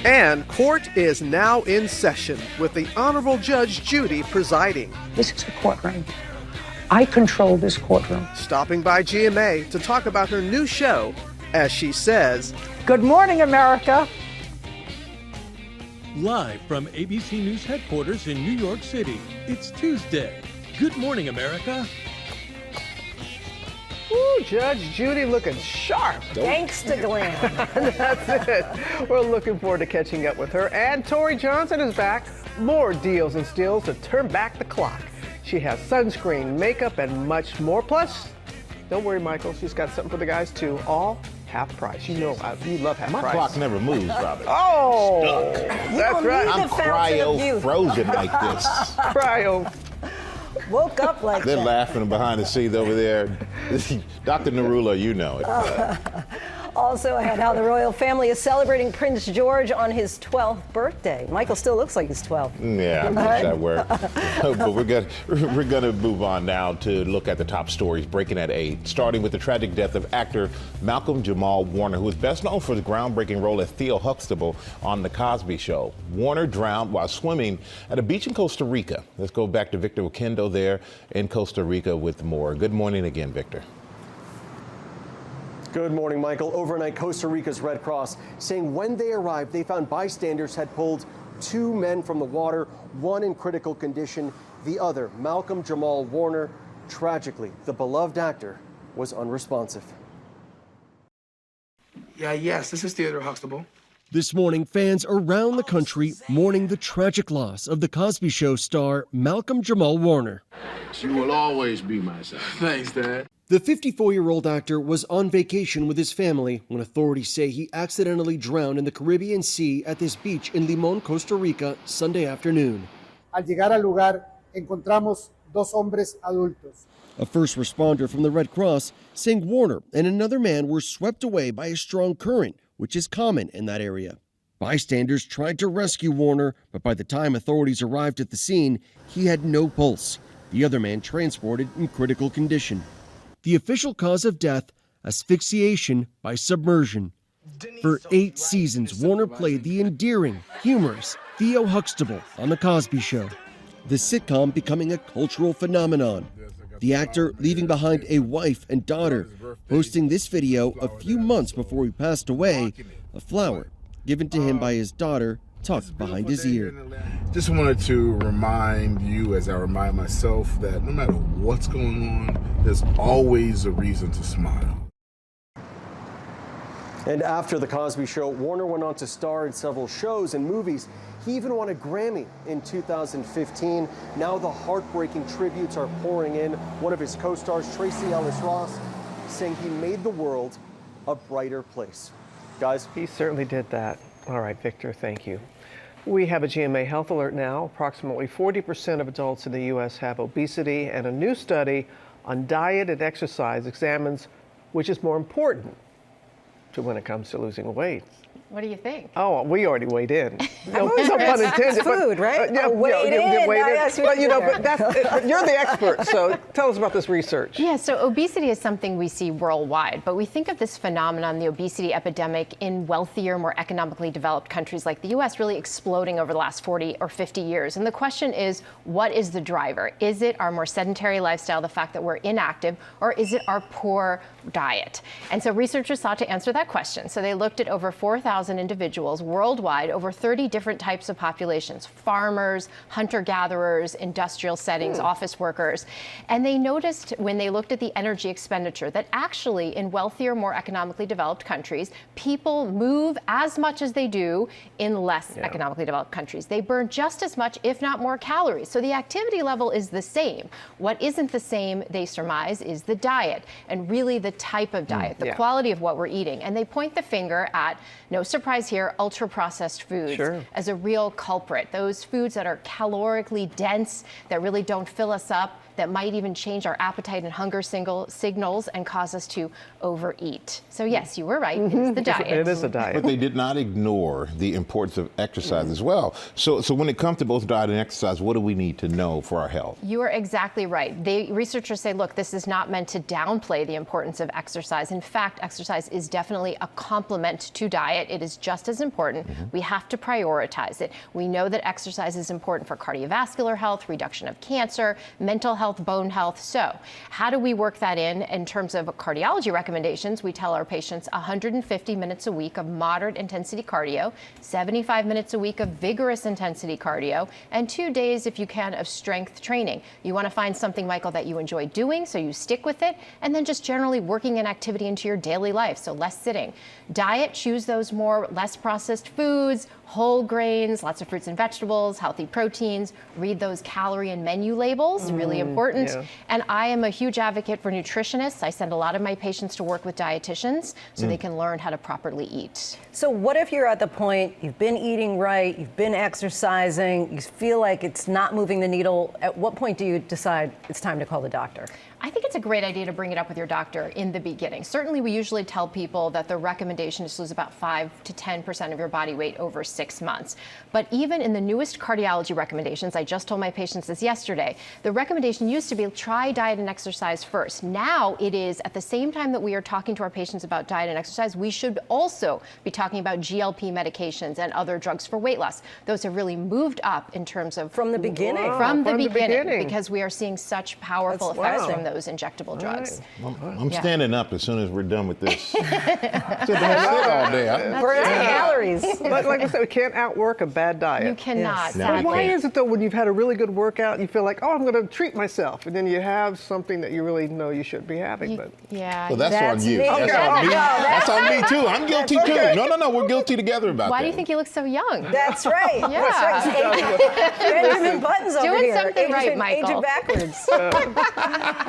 And court is now in session with the Honorable Judge Judy presiding. This is a courtroom. I control this courtroom. Stopping by GMA to talk about her new show, as she says, "Good morning, America." Live from ABC News headquarters in New York City, it's Tuesday. Good morning, America. Ooh, Judge Judy looking sharp. Gangsta glam. That's it. We're looking forward to catching up with her. And Tori Johnson is back. More deals and steals to turn back the clock. She has sunscreen, makeup, and much more. Plus, don't worry, Michael, she's got something for the guys too. All half price. You know, you love half My price. clock never moves, Robert. Oh, That's right. I'm cryo frozen like this. Cryo. Woke up like They're that. laughing behind the scenes over there. Dr. Narula, you know it. Also ahead, how the royal family is celebrating Prince George on his 12th birthday. Michael still looks like he's 12. Yeah, I wish that were. But we're gonna move on now to look at the top stories breaking at 8, starting with the tragic death of actor Malcolm-Jamal Warner, who is best known for his groundbreaking role as Theo Huxtable on The Cosby Show. Warner drowned while swimming at a beach in Costa Rica. Let's go back to Victor Oquendo there in Costa Rica with more. Good morning again, Victor. Good morning, Michael. Overnight, Costa Rica's Red Cross saying when they arrived, they found bystanders had pulled 2 men from the water, one in critical condition, the other, Malcolm-Jamal Warner. Tragically, the beloved actor was unresponsive. Yes, this is Theodore Huxtable. This morning, fans around the country mourning the tragic loss of The Cosby Show star Malcolm-Jamal Warner. You will always be my son. Thanks, Dad. The 54-year-old actor was on vacation with his family when authorities say he accidentally drowned in the Caribbean Sea at this beach in Limón, Costa Rica, Sunday afternoon. Al llegar al lugar, encontramos 2 hombres adultos. A first responder from the Red Cross saying Warner and another man were swept away by a strong current, which is common in that area. Bystanders tried to rescue Warner, but by the time authorities arrived at the scene, he had no pulse. The other man transported in critical condition. The official cause of death, asphyxiation by submersion. For 8 seasons, Warner played the endearing, humorous Theo Huxtable on The Cosby Show, the sitcom becoming a cultural phenomenon. The actor leaving behind a wife and daughter, posting this video a few months before he passed away, a flower given to him by his daughter tucked behind his ear. Just wanted to remind you, as I remind myself, that no matter what's going on, there's always a reason to smile. And after The Cosby Show, Warner went on to star in several shows and movies. He even won a Grammy in 2015. Now the heartbreaking tributes are pouring in. One of his co-stars, Tracy Ellis Ross, saying he made the world a brighter place. Guys? He certainly did that. All right, Victor, thank you. We have a GMA health alert now. Approximately 40% of adults in the U.S. have obesity, and a new study on diet and exercise examines which is more important when it comes to losing weight. What do you think? Oh, we already weighed in. No pun intended. Food, right? Yeah, weighed in. But you know, but you're the expert, so tell us about this research. Yeah, so obesity is something we see worldwide, but we think of this phenomenon, the obesity epidemic, in wealthier, more economically developed countries like the U.S. really exploding over the last 40 or 50 years. And the question is, what is the driver? Is it our more sedentary lifestyle, the fact that we're inactive, or is it our poor diet? And so researchers sought to answer that question. So they looked at over 4,000 individuals worldwide, over 30 different types of populations, farmers, hunter-gatherers, industrial settings, office workers. And they noticed when they looked at the energy expenditure that actually in wealthier, more economically developed countries, people move as much as they do in less economically developed countries. They burn just as much, if not more, calories. So the activity level is the same. What isn't the same, they surmise, is the diet, and really the type of diet, the quality of what we're eating. And they point the finger at, no surprise here, ultra-processed foods as a real culprit. Those foods that are calorically dense, that really don't fill us up, that might even change our appetite and hunger signals and cause us to overeat. So yes, you were right, it is the diet. It is a diet. But they did not ignore the importance of exercise as well. So when it comes to both diet and exercise, what do we need to know for our health? You are exactly right. Researchers say, look, this is not meant to downplay the importance of exercise. In fact, exercise is definitely a complement to diet. It is just as important. We have to prioritize it. We know that exercise is important for cardiovascular health, reduction of cancer, mental health, bone health. So how do we work that in terms of cardiology recommendations? We tell our patients 150 minutes a week of moderate intensity cardio, 75 minutes a week of vigorous intensity cardio, and 2 days, if you can, of strength training. You want to find something, Michael, that you enjoy doing, so you stick with it, and then just generally working an activity into your daily life, so less sitting. Diet, choose those less processed foods, whole grains, lots of fruits and vegetables, healthy proteins. Read those calorie and menu labels, really important. And I am a huge advocate for nutritionists. I send a lot of my patients to work with dietitians so they can learn how to properly eat. So what if you're at the point, you've been eating right, you've been exercising, you feel like it's not moving the needle? At what point do you decide it's time to call the doctor? I think it's a great idea to bring it up with your doctor in the beginning. Certainly, we usually tell people that the recommendation is to lose about 5 to 10% of your body weight over 6 months. But even in the newest cardiology recommendations, I just told my patients this yesterday, the recommendation used to be try diet and exercise first. Now it is, at the same time that we are talking to our patients about diet and exercise, we should also be talking about GLP medications and other drugs for weight loss. Those have really moved up in terms of... From the beginning? From the beginning, because we are seeing such powerful effects from those injectable drugs. I'm standing up as soon as we're done with this. Sit all day. Burn calories. But like I said, we can't outwork a bad diet. You cannot. But why is it though when you've had a really good workout, you feel like, oh, I'm going to treat myself, and then you have something that you really know you shouldn't be having? Yeah. Well, that's on you. Me. That's on me. That's on me too. I'm guilty too. No, we're guilty together about that. Why do you think you look so young? That's right. Yeah. That's right. Benjamin Buttons over doing here. something right, Michael. Aging backwards.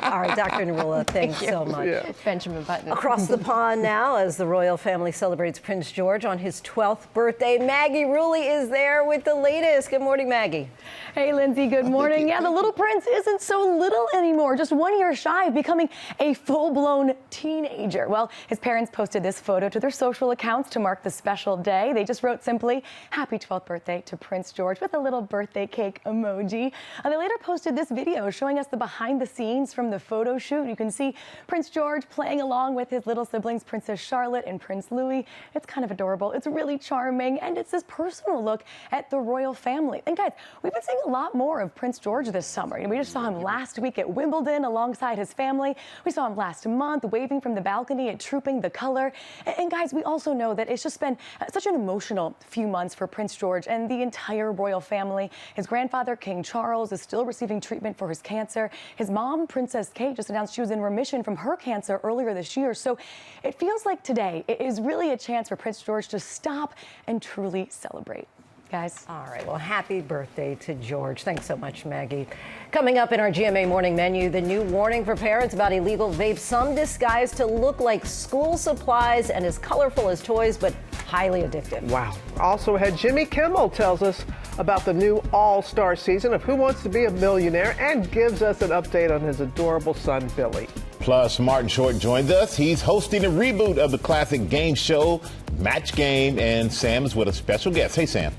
All right, Dr. Narula, thanks so much. Yeah. Benjamin Button. Across the pond now, as the royal family celebrates Prince George on his 12th birthday, Maggie Rulli is there with the latest. Good morning, Maggie. Hey, Lindsay, good morning. Yeah, the little prince isn't so little anymore, just 1 year shy of becoming a full-blown teenager. Well, his parents posted this photo to their social accounts to mark the special day. They just wrote simply, "Happy 12th birthday to Prince George," with a little birthday cake emoji. And they later posted this video showing us the behind the scenes from the photo shoot. You can see Prince George playing along with his little siblings, Princess Charlotte and Prince Louis. It's kind of adorable. It's really charming, and it's this personal look at the royal family. And guys, we've been seeing a lot more of Prince George this summer. We just saw him last week at Wimbledon alongside his family. We saw him last month waving from the balcony at Trooping the Color. And guys, we also know that it's just been such an emotional few months for Prince George and the entire royal family. His grandfather, King Charles, is still receiving treatment for his cancer. His mom, Princess Kate, just announced she was in remission from her cancer earlier this year. So it feels like today is really a chance for Prince George to stop and truly celebrate. Guys. All right. Well, happy birthday to George. Thanks so much, Maggie. Coming up in our GMA morning menu, the new warning for parents about illegal vapes, some disguised to look like school supplies and as colorful as toys, but highly addictive. Wow. Also ahead, Jimmy Kimmel tells us about the new all-star season of Who Wants to Be a Millionaire and gives us an update on his adorable son, Billy. Plus, Martin Short joins us. He's hosting a reboot of the classic game show, Match Game, and Sam is with a special guest. Hey, Sam.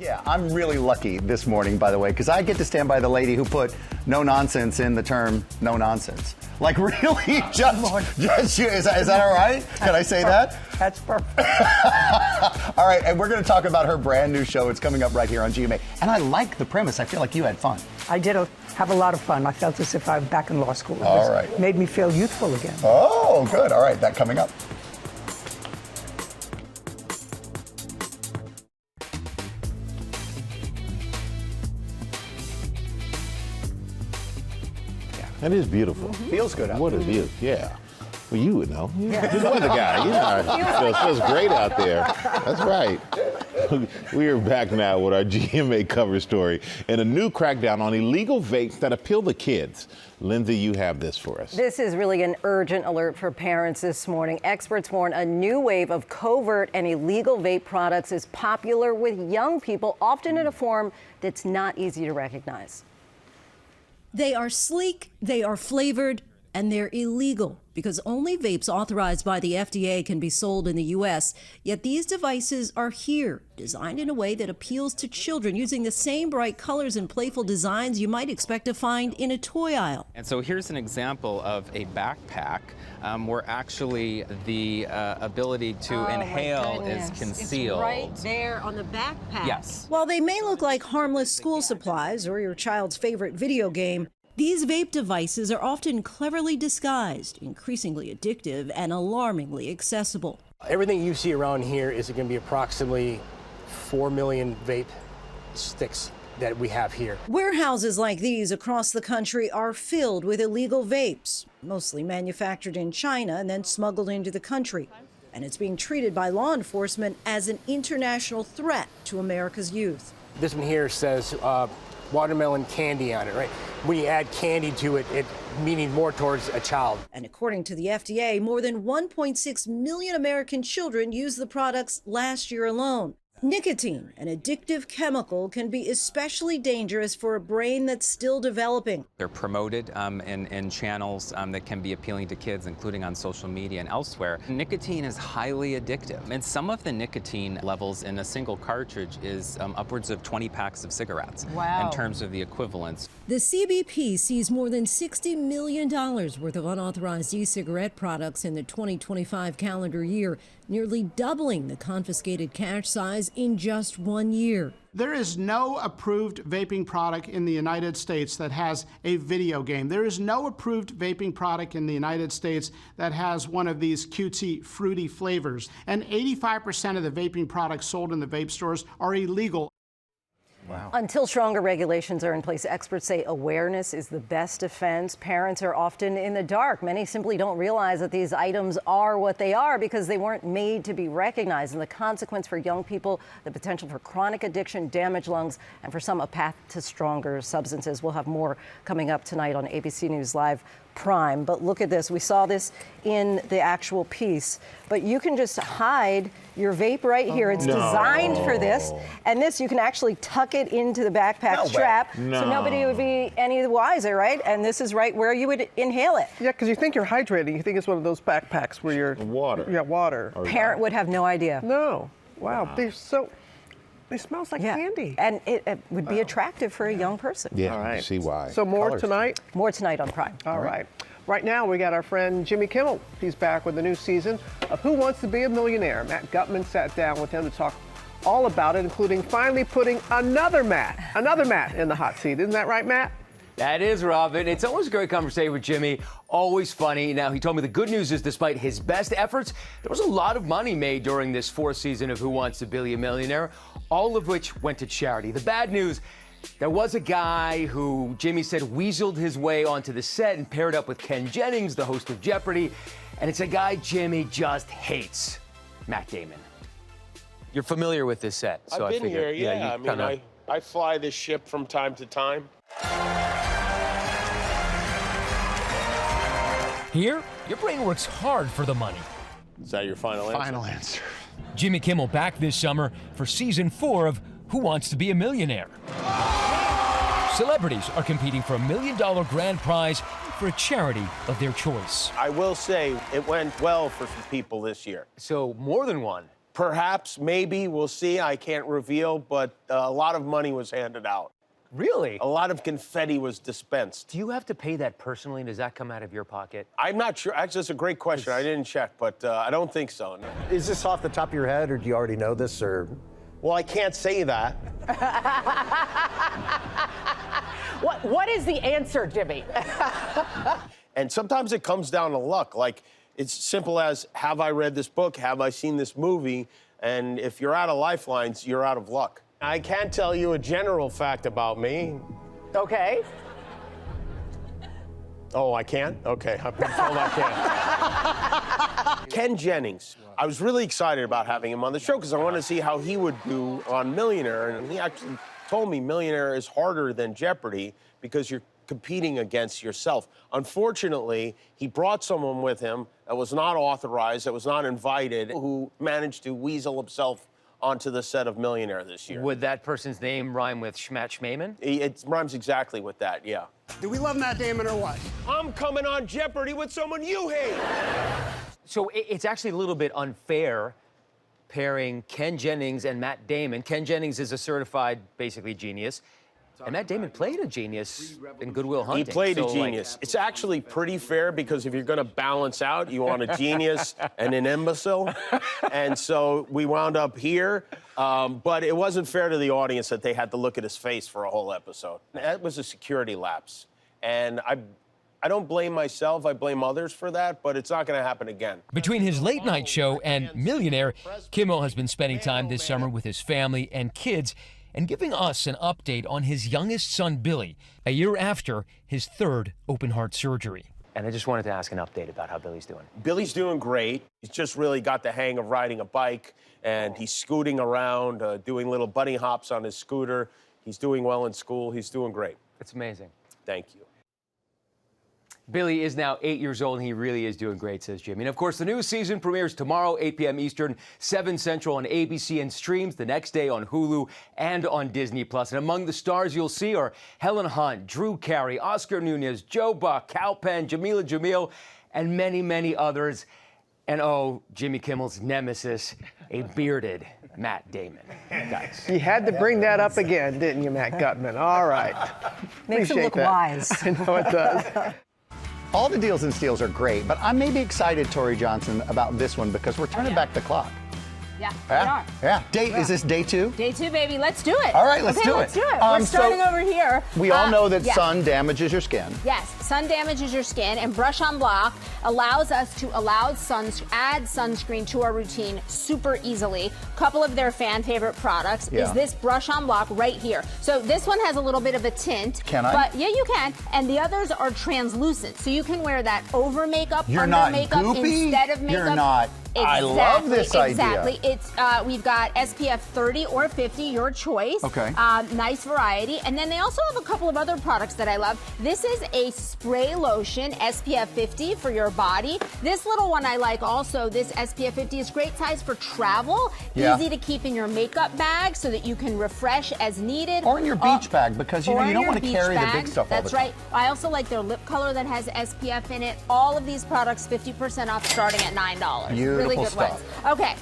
Yeah, I'm really lucky this morning, by the way, because I get to stand by the lady who put no nonsense in the term no nonsense. Like, really? Just you. Is that all right? Can I say that? That's perfect. All right, and we're going to talk about her brand new show. It's coming up right here on GMA. And I like the premise. I feel like you had fun. I did have a lot of fun. I felt as if I was back in law school. All right. Made me feel youthful again. Oh, good. All right, that coming up. That is beautiful. Feels good out What there. a view. Yeah. Well, you would know. Yeah. You're the weather guy. You know, it feels great out there. That's right. We are back now with our GMA cover story and a new crackdown on illegal vapes that appeal to kids. Lindsay, you have this for us. This is really an urgent alert for parents this morning. Experts warn a new wave of covert and illegal vape products is popular with young people, often in a form that's not easy to recognize. They are sleek, they are flavored, and they're illegal because only vapes authorized by the FDA can be sold in the U.S. Yet these devices are here, designed in a way that appeals to children using the same bright colors and playful designs you might expect to find in a toy aisle. And so here's an example of a backpack where actually the ability to inhale is concealed. It's right there on the backpack. Yes. While they may look like harmless school supplies or your child's favorite video game, these vape devices are often cleverly disguised, increasingly addictive, and alarmingly accessible. Everything you see around here is going to be approximately 4 million vape sticks that we have here. Warehouses like these across the country are filled with illegal vapes, mostly manufactured in China and then smuggled into the country. And it's being treated by law enforcement as an international threat to America's youth. This one here says watermelon candy on it, right? When you add candy to it, it meaning more towards a child. And according to the FDA, more than 1.6 million American children used the products last year alone. Nicotine, an addictive chemical, can be especially dangerous for a brain that's still developing. They're promoted in channels that can be appealing to kids, including on social media and elsewhere. Nicotine is highly addictive, and some of the nicotine levels in a single cartridge is upwards of 20 packs of cigarettes. Wow. In terms of the equivalents. The CBP sees more than $60 million worth of unauthorized e-cigarette products in the 2025 calendar year, nearly doubling the confiscated cash size in just 1 year. There is no approved vaping product in the United States that has a video game. There is no approved vaping product in the United States that has one of these cutesy, fruity flavors. And 85% of the vaping products sold in the vape stores are illegal. Wow. Until stronger regulations are in place, experts say awareness is the best defense. Parents are often in the dark. Many simply don't realize that these items are what they are because they weren't made to be recognized. And the consequence for young people, the potential for chronic addiction, damaged lungs, and for some, a path to stronger substances. We'll have more coming up tonight on ABC News Live. Prime. But look at this. We saw this in the actual piece. But you can just hide your vape right here. It's designed for this. And this, you can actually tuck it into the backpack strap. So nobody would be any the wiser, right? And this is right where you would inhale it. Yeah, because you think you're hydrating. You think it's one of those backpacks where you're... Water. Yeah, water. Parent would have no idea. No. Wow. They're so... It smells like candy. And it would be attractive for a young person. Yeah, All right. see why. So more tonight? More tonight on Prime. All right. Right now, we got our friend Jimmy Kimmel. He's back with a new season of Who Wants to Be a Millionaire. Matt Gutman sat down with him to talk all about it, including finally putting another Matt in the hot seat. Isn't that right, Matt? That is, Robin. It's always a great conversation with Jimmy. Always funny. Now, he told me the good news is despite his best efforts, there was a lot of money made during this fourth season of Who Wants to Be a Millionaire, all of which went to charity. The bad news, there was a guy who Jimmy said weaseled his way onto the set and paired up with Ken Jennings, the host of Jeopardy. And it's a guy Jimmy just hates, Matt Damon. You're familiar with this set, so I've been I figured, here, yeah. you I mean, kinda... I fly this ship from time to time. Here, your brain works hard for the money. Is that your final answer? Final answer. Jimmy Kimmel back this summer for season 4 of Who Wants to Be a Millionaire. Celebrities are competing for $1 million grand prize for a charity of their choice. I will say it went well for some people this year. So more than one? Perhaps, maybe, we'll see. I can't reveal, but a lot of money was handed out. Really? A lot of confetti was dispensed. Do you have to pay that personally? Does that come out of your pocket? I'm not sure. Actually, that's a great question. I didn't check, but I don't think so. No. Is this off the top of your head, or do you already know this, or? Well, I can't say that. What is the answer, Jimmy? And sometimes it comes down to luck. Like, it's simple as, have I read this book? Have I seen this movie? And if you're out of lifelines, you're out of luck. I can't tell you a general fact about me. Okay. Oh, I can't? Okay, I've been told I can't. Ken Jennings. I was really excited about having him on the show because I wanted to see how he would do on Millionaire. And he actually told me Millionaire is harder than Jeopardy because you're competing against yourself. Unfortunately, he brought someone with him that was not authorized, that was not invited, who managed to weasel himself onto the set of Millionaire this year. Would that person's name rhyme with Schmat Schmayman? It rhymes exactly with that, yeah. Do we love Matt Damon or what? I'm coming on Jeopardy with someone you hate. So it's actually a little bit unfair pairing Ken Jennings and Matt Damon. Ken Jennings is a certified, basically, genius. And Matt Damon played a genius in Good Will Hunting. He played a genius. It's actually pretty fair because if you're going to balance out, you want a genius and an imbecile. And so we wound up here. But it wasn't fair to the audience that they had to look at his face for a whole episode. That was a security lapse. And I don't blame myself. I blame others for that, but it's not going to happen again. Between his late night show and Millionaire, Kimmel has been spending time this summer with his family and kids and giving us an update on his youngest son, Billy, a year after his third open-heart surgery. And I just wanted to ask an update about how Billy's doing. Billy's doing great. He's just really got the hang of riding a bike, and he's scooting around, doing little bunny hops on his scooter. He's doing well in school. He's doing great. It's amazing. Thank you. Billy is now 8 years old, and he really is doing great, says Jimmy. And, of course, the new season premieres tomorrow, 8 p.m. Eastern, 7 Central on ABC, and streams the next day on Hulu and on Disney+. And among the stars you'll see are Helen Hunt, Drew Carey, Oscar Nunez, Joe Buck, Kal Penn, Jamila Jamil, and many, many others. And, oh, Jimmy Kimmel's nemesis, a bearded Matt Damon. Guys. You had to bring that up again, didn't you, Matt Gutman? All right. Makes him look wise. I know it does. All the deals and steals are great, but I may be excited, Tori Johnson, about this one because we're turning back the clock. Yeah, we are. Yeah. Is this day 2? Day 2, baby. Let's do it. All right, let's do it. Let's do it. We're starting over here. We all know that sun damages your skin. Yes, sun damages your skin, and Brush on Block allows us to add sunscreen to our routine super easily. A couple of their fan favorite products is this Brush on Block right here. So this one has a little bit of a tint. Can I? But yeah, you can. And the others are translucent, so you can wear that over makeup, You're under not makeup, goopy. instead of makeup. You're not I love this idea. Exactly. It's we've got SPF 30 or 50, your choice. Okay. Nice variety. And then they also have a couple of other products that I love. This is a spray lotion, SPF 50 for your body. This little one I like also. This SPF 50 is great size for travel. Yeah. Easy to keep in your makeup bag so that you can refresh as needed. Or in your beach bag, because you don't want to carry the big stuff all the time. That's right. I also like their lip color that has SPF in it. All of these products 50% off starting at $9. Beautiful really good stuff. ones. Okay,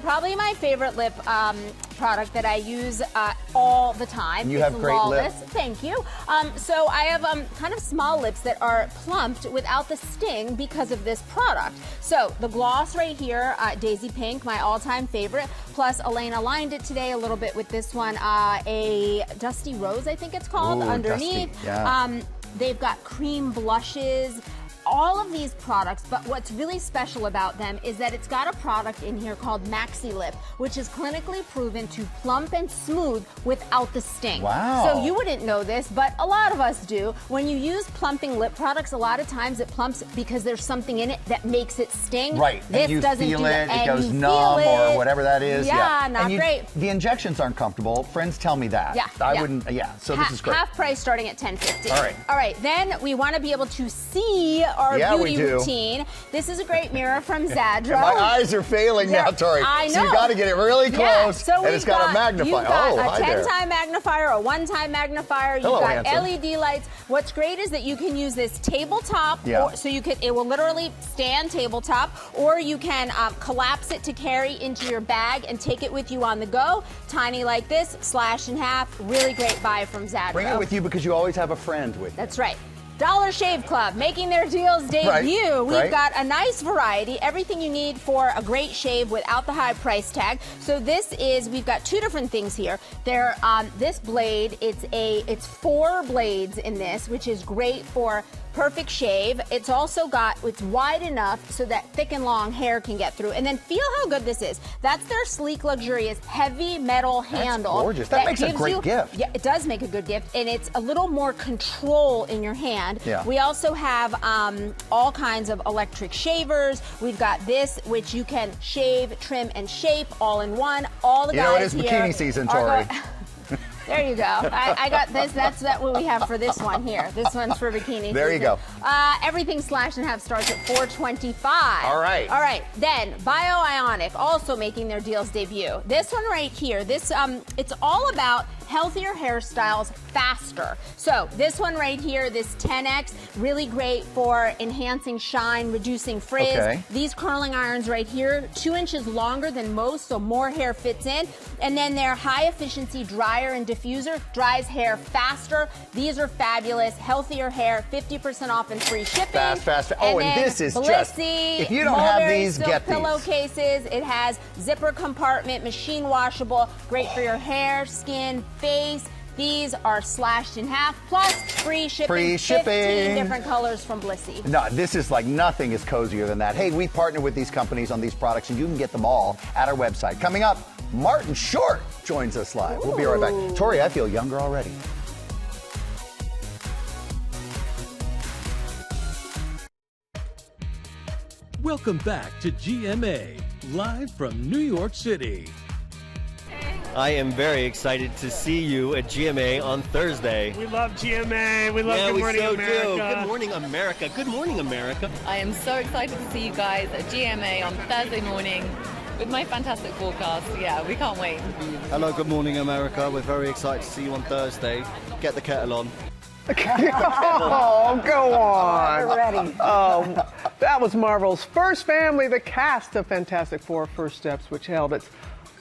probably my favorite lip product that I use all the time. You have great Flawless. lips. Thank you. So I have kind of small lips that are plumped without the sting because of this product. So the gloss right here, Daisy Pink, my all-time favorite. Plus, Elena lined it today a little bit with this one, a Dusty Rose, I think it's called, Ooh, underneath. Dusty. Yeah. They've got cream blushes. All of these products, but what's really special about them is that it's got a product in here called Maxi Lip, which is clinically proven to plump and smooth without the sting. Wow. So you wouldn't know this, but a lot of us do. When you use plumping lip products, a lot of times it plumps because there's something in it that makes it sting. Right. This and you doesn't feel do it, that. it goes And you numb feel or it. whatever that is. Yeah, not and great. The injections aren't comfortable. Friends tell me that. Yeah, I yeah. wouldn't, so this is great. Half price starting at $10.50. All right. All right, then we want to be able to see our beauty we do. routine. This is a great mirror from Zadro. My eyes are failing now, Tori. I know. So you got to get it really close, Yeah, so and it's got a magnifier. You've got oh, a hi there. 10-time magnifier, a 1-time magnifier. Hello, You've got handsome. LED lights. What's great is that you can use this tabletop, so it will literally stand tabletop, or you can collapse it to carry into your bag and take it with you on the go. Tiny like this, slash in half. Really great buy from Zadro. Bring it with you because you always have a friend with you. That's right. Dollar Shave Club making their deals debut. We've got a nice variety, everything you need for a great shave without the high price tag. So we've got two different things here. They're this blade, it's 4 blades in this, which is great for perfect shave. It's also it's wide enough so that thick and long hair can get through. And then feel how good this is. That's their sleek, luxurious, heavy metal handle. That's gorgeous. That makes a great gift. Yeah, it does make a good gift. And it's a little more control in your hand. Yeah. We also have all kinds of electric shavers. We've got this, which you can shave, trim, and shape all in one. All the guys here. You know, it is bikini season, Tori. There you go. I got this. That's what we have for this one here. This one's for bikini. There you go. Everything slash and half starts at $4.25. All right. All right. Then BioIonic also making their deals debut. This one right here. This it's all about healthier hairstyles faster. So this one right here, this 10X, really great for enhancing shine, reducing frizz. Okay. These curling irons right here, 2 inches longer than most, so more hair fits in. And then their high efficiency dryer and diffuser dries hair faster. These are fabulous. Healthier hair, 50% off and free shipping. Fast. Oh, and this is just, if you don't have these, get these. Pillowcases. It has zipper compartment, machine washable, great for your hair, skin, face. These are slashed in half, plus free shipping. Free shipping. 15 different colors from Blissey. No, this is like nothing is cozier than that. Hey, we partner with these companies on these products, and you can get them all at our website. Coming up, Martin Short joins us live. We'll be right back. Tori, I feel younger already. Welcome back to GMA, live from New York City. I am very excited to see you at GMA on Thursday. We love GMA. We love Good Morning America. Good Morning America. Good Morning America. I am so excited to see you guys at GMA on Thursday morning with my fantastic forecast. Yeah, we can't wait. Hello, Good Morning America. We're very excited to see you on Thursday. Get the kettle on. Oh, go on. We're ready. That was Marvel's first family, the cast of Fantastic Four: First Steps, which held its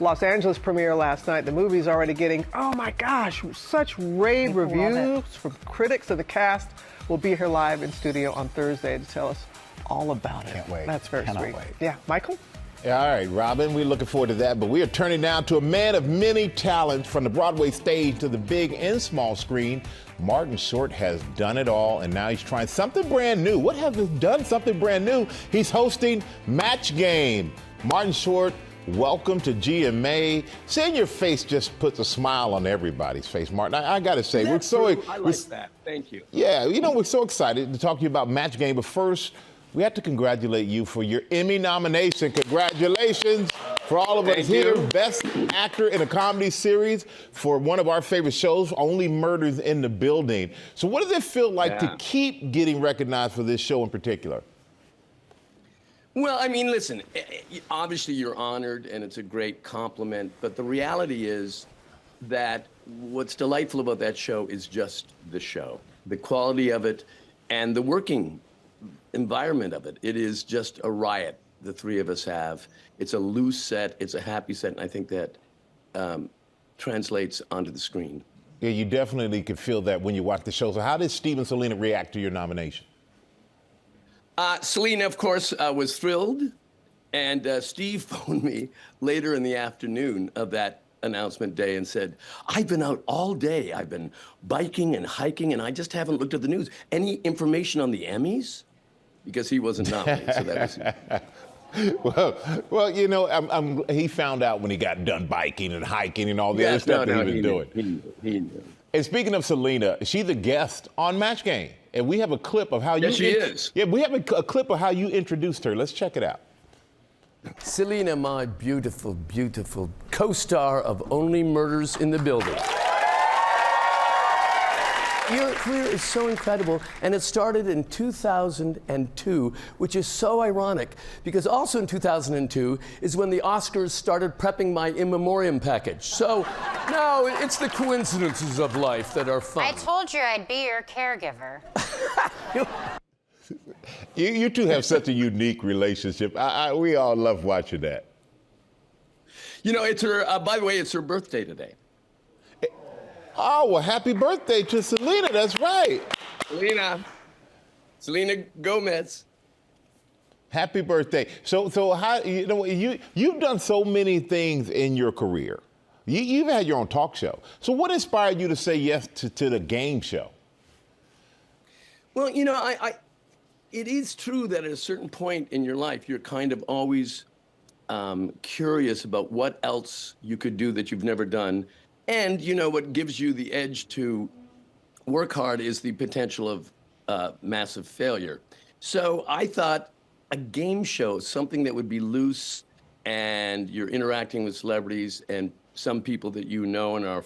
Los Angeles premiere last night. The movie's already getting, oh my gosh, such rave reviews from critics of the cast. We'll be here live in studio on Thursday to tell us all about it. Can't wait. That's very Cannot sweet. wait. Yeah, Michael? Yeah, all right, Robin, we're looking forward to that, but we are turning now to a man of many talents, from the Broadway stage to the big and small screen. Martin Short has done it all, and now he's trying something brand new. What have he done? Something brand new. He's hosting Match Game. Martin Short, welcome to GMA. Seeing your face just puts a smile on everybody's face, Martin. I got to say, I like that. Thank you. Yeah, you know, we're so excited to talk to you about Match Game, but first, we have to congratulate you for your Emmy nomination. Congratulations for all of us here. Best Actor in a Comedy Series for one of our favorite shows, Only Murders in the Building. So what does it feel like to keep getting recognized for this show in particular? Well, I mean, listen, obviously you're honored and it's a great compliment, but the reality is that what's delightful about that show is just the show, the quality of it and the working environment of it. It is just a riot the three of us have. It's a loose set, it's a happy set, and I think that translates onto the screen. Yeah, you definitely could feel that when you watch the show. So how did Steve and Selena react to your nomination? Selena, of course, was thrilled, and Steve phoned me later in the afternoon of that announcement day and said, I've been out all day. I've been biking and hiking, and I just haven't looked at the news. Any information on the Emmys? Because he wasn't nominated, so that was... Well, you know, he found out when he got done biking and hiking and all the other stuff that he was doing. He knew. And speaking of Selena, she's a guest on Match Game, and we have a clip of how she is. Yeah, we have a clip of how you introduced her. Let's check it out. Selena, my beautiful, beautiful co-star of Only Murders in the Building. Your career is so incredible, and it started in 2002, which is so ironic, because also in 2002 is when the Oscars started prepping my in memoriam package. So, no, it's the coincidences of life that are fun. I told you I'd be your caregiver. You two have such a unique relationship. We all love watching that. You know, it's her, by the way, it's her birthday today. Oh, well, happy birthday to Selena. That's right. Selena Gomez. Happy birthday. So how, you know, you've done so many things in your career. You've had your own talk show. So what inspired you to say yes to the game show? Well, you know, it is true that at a certain point in your life, you're kind of always curious about what else you could do that you've never done. And, you know, what gives you the edge to work hard is the potential of massive failure. So I thought a game show, something that would be loose and you're interacting with celebrities and some people that you know and are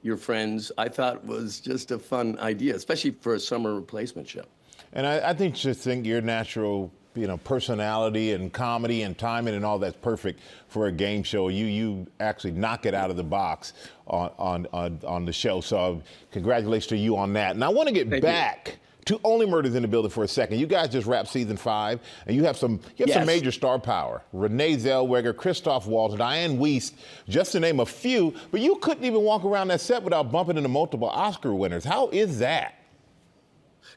your friends, I thought was just a fun idea, especially for a summer replacement show. And I think your natural, you know, personality and comedy and timing and all that's perfect for a game show. You actually knock it out of the box on the show. So congratulations to you on that. And I want to get back to Only Murders in the Building for a second. You guys just wrapped season 5, and you have some major star power. Renee Zellweger, Christoph Waltz, Diane Wiest, just to name a few. But you couldn't even walk around that set without bumping into multiple Oscar winners. How is that?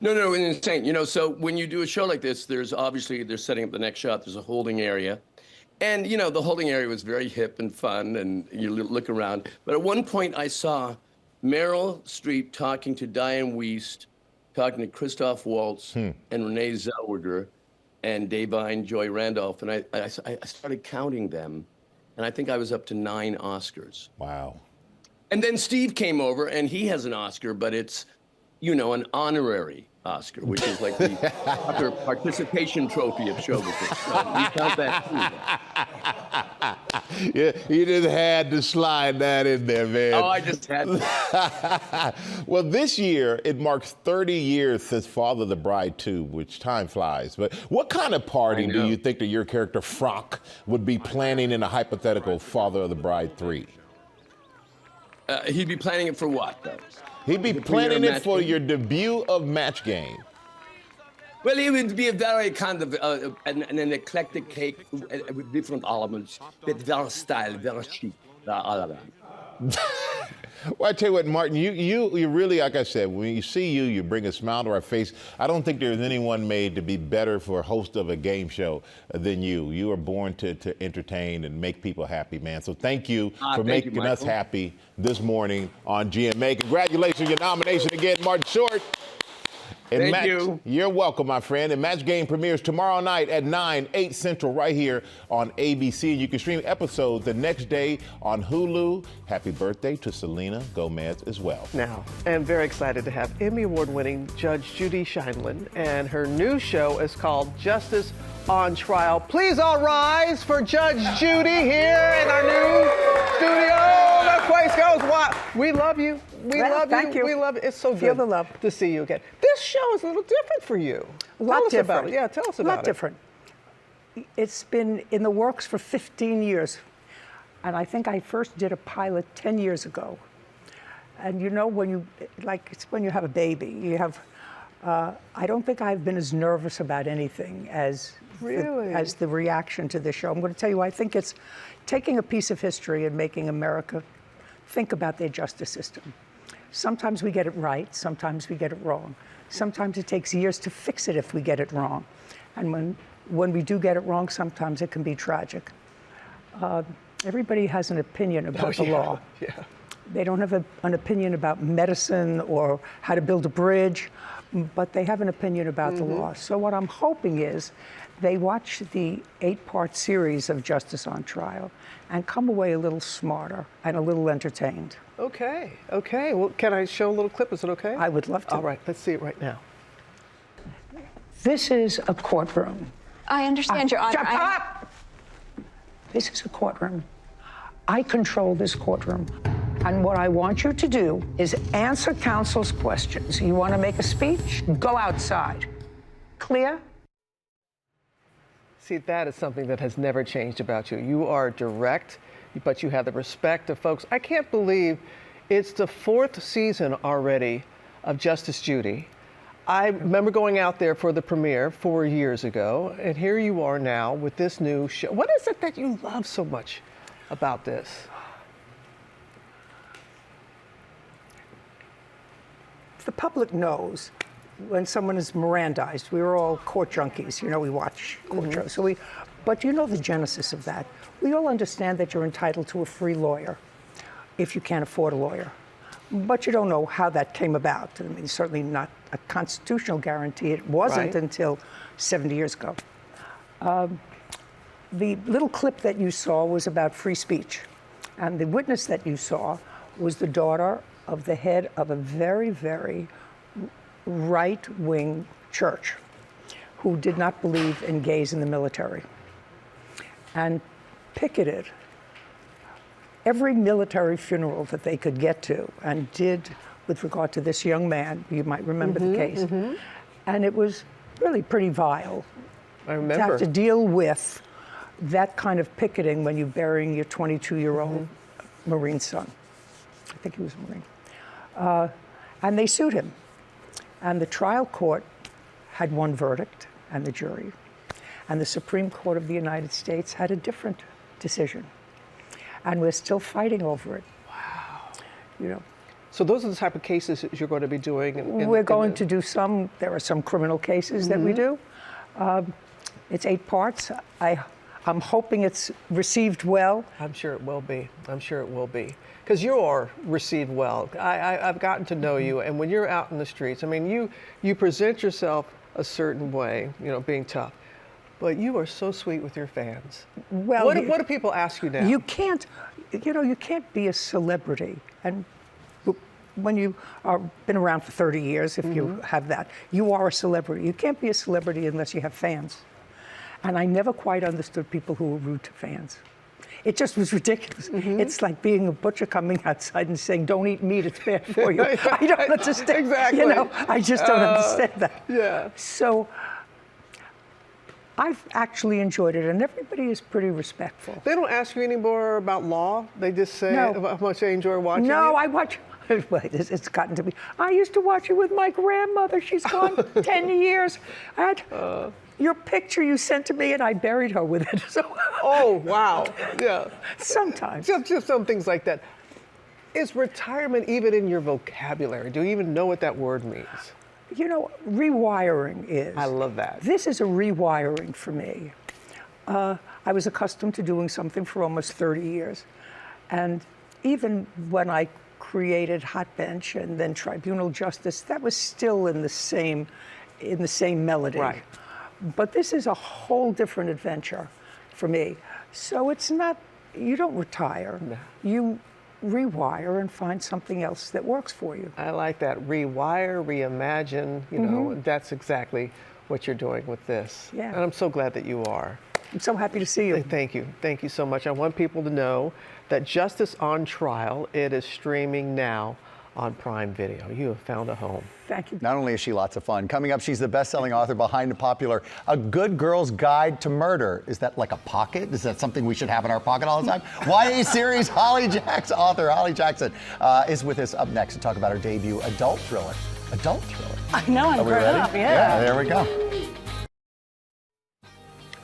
No, it's insane. You know, so when you do a show like this, they're setting up the next shot. There's a holding area. And, you know, the holding area was very hip and fun, and you look around. But at one point, I saw Meryl Streep talking to Diane Wiest, talking to Christoph Waltz and Renee Zellweger and Davine Joy Randolph. And I started counting them, and I think I was up to 9 Oscars. Wow. And then Steve came over, and he has an Oscar, but it's, you know, an honorary Oscar, which is like the participation trophy of show business. So we count that too. Yeah, you just had to slide that in there, man. Oh, I just had to. Well, this year, it marks 30 years since Father of the Bride 2, which time flies. But what kind of party do you think that your character, Franck, would be planning in a hypothetical Father of the Bride 3? He'd be planning it for what, though? He'd be planning it for your debut of Match Game. Well, it would be a very kind of an eclectic cake with different elements, but very style, very chic. Well, I tell you what, Martin, you really, like I said, when you see you bring a smile to our face. I don't think there's anyone made to be better for a host of a game show than you. You are born to entertain and make people happy, man. So thank you for making us happy this morning on GMA. Congratulations on your nomination again, Martin Short. And Thank you. You're welcome, my friend. And Match Game premieres tomorrow night at 9, 8 Central right here on ABC. You can stream episodes the next day on Hulu. Happy birthday to Selena Gomez as well. Now, I'm very excited to have Emmy Award-winning Judge Judy Scheinlin, and her new show is called Justice on Trial. Please all rise for Judge Judy here in our new studio. The place goes wild. We love you. We love thank you. We love it. It's so Feel good the love. to see you again. This show is a little different for you. A lot tell us different. about it. Yeah, tell us A about lot it. different. It's been in the works for 15 years. And I think I first did a pilot 10 years ago. And you know, when you, like, it's when you have a baby, you have, I don't think I've been as nervous about anything as the reaction to this show. I'm going to tell you, I think it's taking a piece of history and making America think about their justice system. Sometimes we get it right, sometimes we get it wrong. Sometimes it takes years to fix it if we get it wrong. And when we do get it wrong, sometimes it can be tragic. Everybody has an opinion about the law. Yeah. They don't have an opinion about medicine or how to build a bridge, but they have an opinion about the law. So what I'm hoping is they watch the 8-part series of Justice on Trial and come away a little smarter and a little entertained. Okay, okay. Well, can I show a little clip? Is it okay? I would love to. All right, let's see it right now. This is a courtroom. I understand, Your Honor. Shut up! This is a courtroom. I control this courtroom. And what I want you to do is answer counsel's questions. You want to make a speech? Go outside. Clear? See, that is something that has never changed about you. You are direct, but you have the respect of folks. I can't believe it's the 4th season already of Justice Judy. I remember going out there for the premiere 4 years ago, and here you are now with this new show. What is it that you love so much about this? The public knows when someone is Mirandized. We were all court junkies, you know, we watch court shows. So but you know the genesis of that. We all understand that you're entitled to a free lawyer if you can't afford a lawyer. But you don't know how that came about. I mean, certainly not a constitutional guarantee. It wasn't until 70 years ago. The little clip that you saw was about free speech. And the witness that you saw was the daughter of the head of a very, very right-wing church who did not believe in gays in the military and picketed every military funeral that they could get to and did with regard to this young man. You might remember the case. And it was really pretty vile. I remember. To have to deal with that kind of picketing when you're burying your 22-year-old Marine son. I think he was a Marine. And they sued him. And the trial court had one verdict, and the jury. And the Supreme Court of the United States had a different decision. And we're still fighting over it. Wow. You know. So those are the type of cases that you're going to be doing? We're going to do some. There are some criminal cases that we do. It's 8 parts. I'm hoping it's received well. I'm sure it will be. I'm sure it will be. Because you are received well. I've gotten to know you, and when you're out in the streets, I mean, you present yourself a certain way, you know, being tough, but you are so sweet with your fans. Well, what do people ask you now? You can't, you know, you can't be a celebrity. And when you are been around for 30 years, if you have that, you are a celebrity. You can't be a celebrity unless you have fans. And I never quite understood people who were rude to fans. It just was ridiculous. It's like being a butcher coming outside and saying, "Don't eat meat, it's bad for you." I don't understand. Exactly. You know, I just don't understand that. Yeah. So I've actually enjoyed it, and everybody is pretty respectful. They don't ask you anymore about law? They just say how much they enjoy watching you? No, I watch. Wait, it's gotten to be. I used to watch it with my grandmother. She's gone 10 years. I had your picture you sent to me, and I buried her with it. So. Oh, wow. Yeah. Sometimes. Just some things like that. Is retirement even in your vocabulary? Do you even know what that word means? You know, rewiring is. I love that. This is a rewiring for me. I was accustomed to doing something for almost 30 years. And even when I created Hot Bench and then Tribunal Justice, that was still in the same melody. Right. But this is a whole different adventure for me. So it's not, you don't retire. No. You rewire and find something else that works for you. I like that. Rewire, reimagine, you know, that's exactly what you're doing with this. Yeah. And I'm so glad that you are. I'm so happy to see you. Thank you. Thank you so much. I want people to know that Justice on Trial, it is streaming now on Prime Video. You have found a home. Thank you. Not only is she lots of fun, coming up, she's the best-selling author behind the popular A Good Girl's Guide to Murder. Is that like a pocket? Is that something we should have in our pocket all the time? YA series author Holly Jackson is with us up next to talk about her debut adult thriller. Adult thriller? I know, I'm Are we grown ready? up, Yeah, there we go.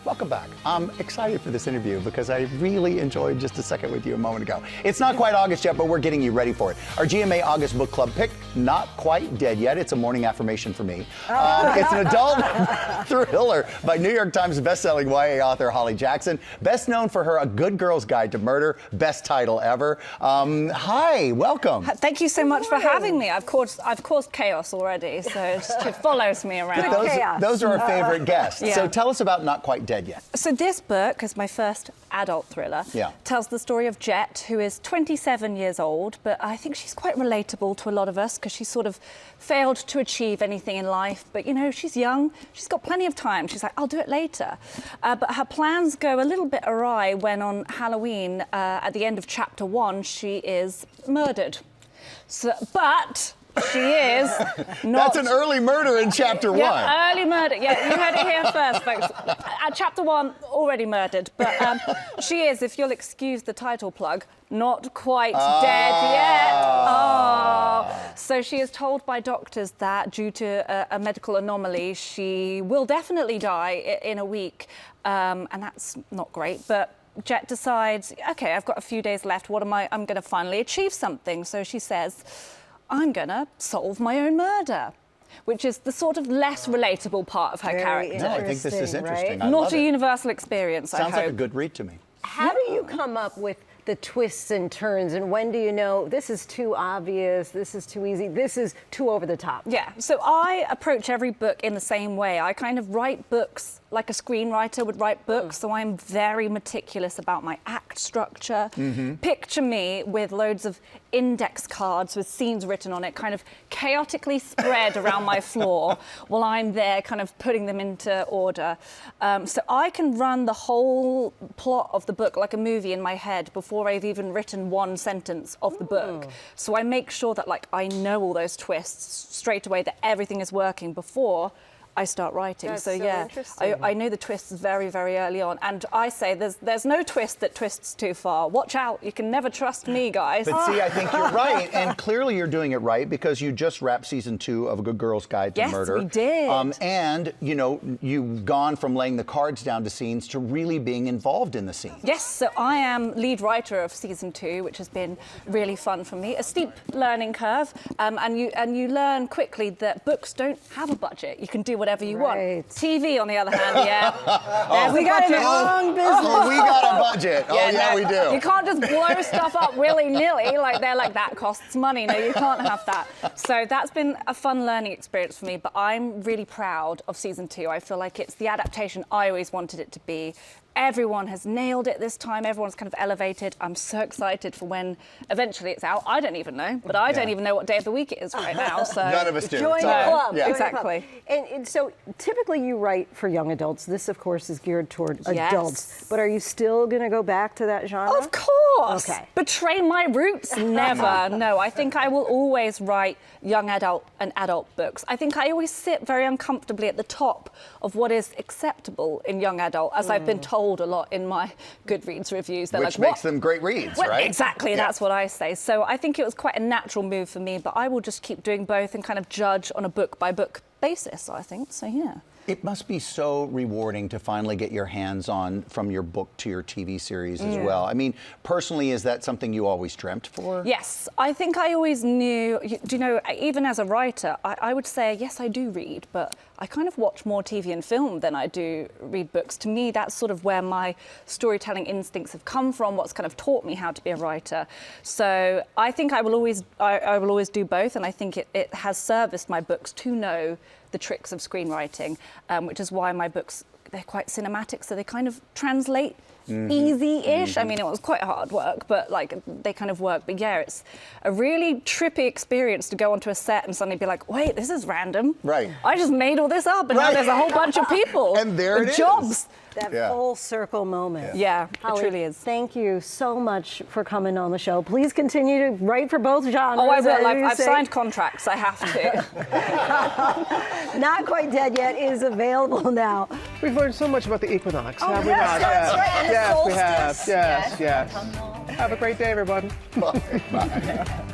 Welcome back. I'm excited for this interview because I really enjoyed just a second with you a moment ago. It's not quite August yet, but we're getting you ready for it. Our GMA August Book Club pick, Not Quite Dead Yet. It's a morning affirmation for me. It's an adult thriller by New York Times bestselling YA author Holly Jackson, best known for her A Good Girl's Guide to Murder, best title ever. Hi, welcome. Thank you so much for having me. I've caused chaos already, so it follows me around. Those are our favorite guests. Yeah. So tell us about Not Quite Dead Yet. So this book is my first adult thriller. Yeah. Tells the story of Jet, who is 27 years old, but I think she's quite relatable to a lot of us because she's sort of failed to achieve anything in life. But, you know, she's young. She's got plenty of time. She's like, I'll do it later. But her plans go a little bit awry when on Halloween, at the end of chapter 1, she is murdered. But she is not... That's an early murder in chapter 1. Yeah, early murder. Yeah, you heard it here first, folks. At chapter 1, already murdered. But she is, if you'll excuse the title plug, not quite dead yet. Oh. So she is told by doctors that due to a medical anomaly, she will definitely die in a week. And that's not great. But Jet decides, OK, I've got a few days left. What am I? I'm going to finally achieve something. So she says, I'm going to solve my own murder, which is the sort of less relatable part of her character. No, I think this is interesting. I Not love a it. universal experience, I hope. Sounds like a good read to me. How do you come up with the twists and turns, and when do you know this is too obvious, this is too easy, this is too over the top? Yeah, so I approach every book in the same way. I kind of write books like a screenwriter would write books, so I'm very meticulous about my act structure. Picture me with loads of index cards with scenes written on it, kind of chaotically spread around my floor while I'm there kind of putting them into order. So I can run the whole plot of the book like a movie in my head before I've even written one sentence of the book. So I make sure that like I know all those twists straight away, that everything is working before I start writing. That's so yeah, interesting. I know the twists very, very early on. And I say there's no twist that twists too far. Watch out, you can never trust me, guys. But see, I think you're right, and clearly you're doing it right because you just wrapped season 2 of A Good Girl's Guide to Murder. Yes, we did. And, you know, you've gone from laying the cards down to scenes to really being involved in the scene. Yes, so I am lead writer of season 2, which has been really fun for me. A steep learning curve, and you learn quickly that books don't have a budget. You can do whatever you want. TV, on the other hand, we got a long business. Oh, we got a budget. Oh, yeah, we do. You can't just blow stuff up willy-nilly like they're like that costs money. No, you can't have that. So that's been a fun learning experience for me, but I'm really proud of season 2. I feel like it's the adaptation I always wanted it to be. Everyone has nailed it this time. Everyone's kind of elevated. I'm so excited for when eventually it's out. I don't even know, but I don't even know what day of the week it is right now. So none of us do. Join the club. Yeah. Exactly. And so typically you write for young adults. This, of course, is geared toward adults. But are you still going to go back to that genre? Of course. Okay. Betray my roots? Never. No, I think I will always write young adult and adult books. I think I always sit very uncomfortably at the top of what is acceptable in young adult, as I've been told a lot in my Goodreads reviews. They're Which like, makes them great reads, well, right? Exactly, Yeah. that's what I say. So I think it was quite a natural move for me, but I will just keep doing both and kind of judge on a book-by-book basis, I think. So, yeah. It must be so rewarding to finally get your hands on from your book to your TV series as well. I mean, personally, is that something you always dreamt for? Yes, I think I always knew, do you know, even as a writer, I would say, yes, I do read, but I kind of watch more TV and film than I do read books. To me, that's sort of where my storytelling instincts have come from, what's kind of taught me how to be a writer. So I think I will always do both, and I think it has serviced my books to know the tricks of screenwriting, which is why my books, they're quite cinematic, so they kind of translate easy-ish. I mean, it was quite hard work, but like they kind of work. But yeah, it's a really trippy experience to go onto a set and suddenly be like, wait, this is random. Right. I just made all this up, and now there's a whole bunch of people and there with it jobs. is. That full circle moment. Yeah, Holly, it truly is. Thank you so much for coming on the show. Please continue to write for both genres. Oh, I will. I've signed contracts. I have to. Not Quite Dead Yet is available now. We've learned so much about the equinox, have we yes, not? that's right. And the Yes, we solstice. have. Yes. Have a great day, everyone. Bye.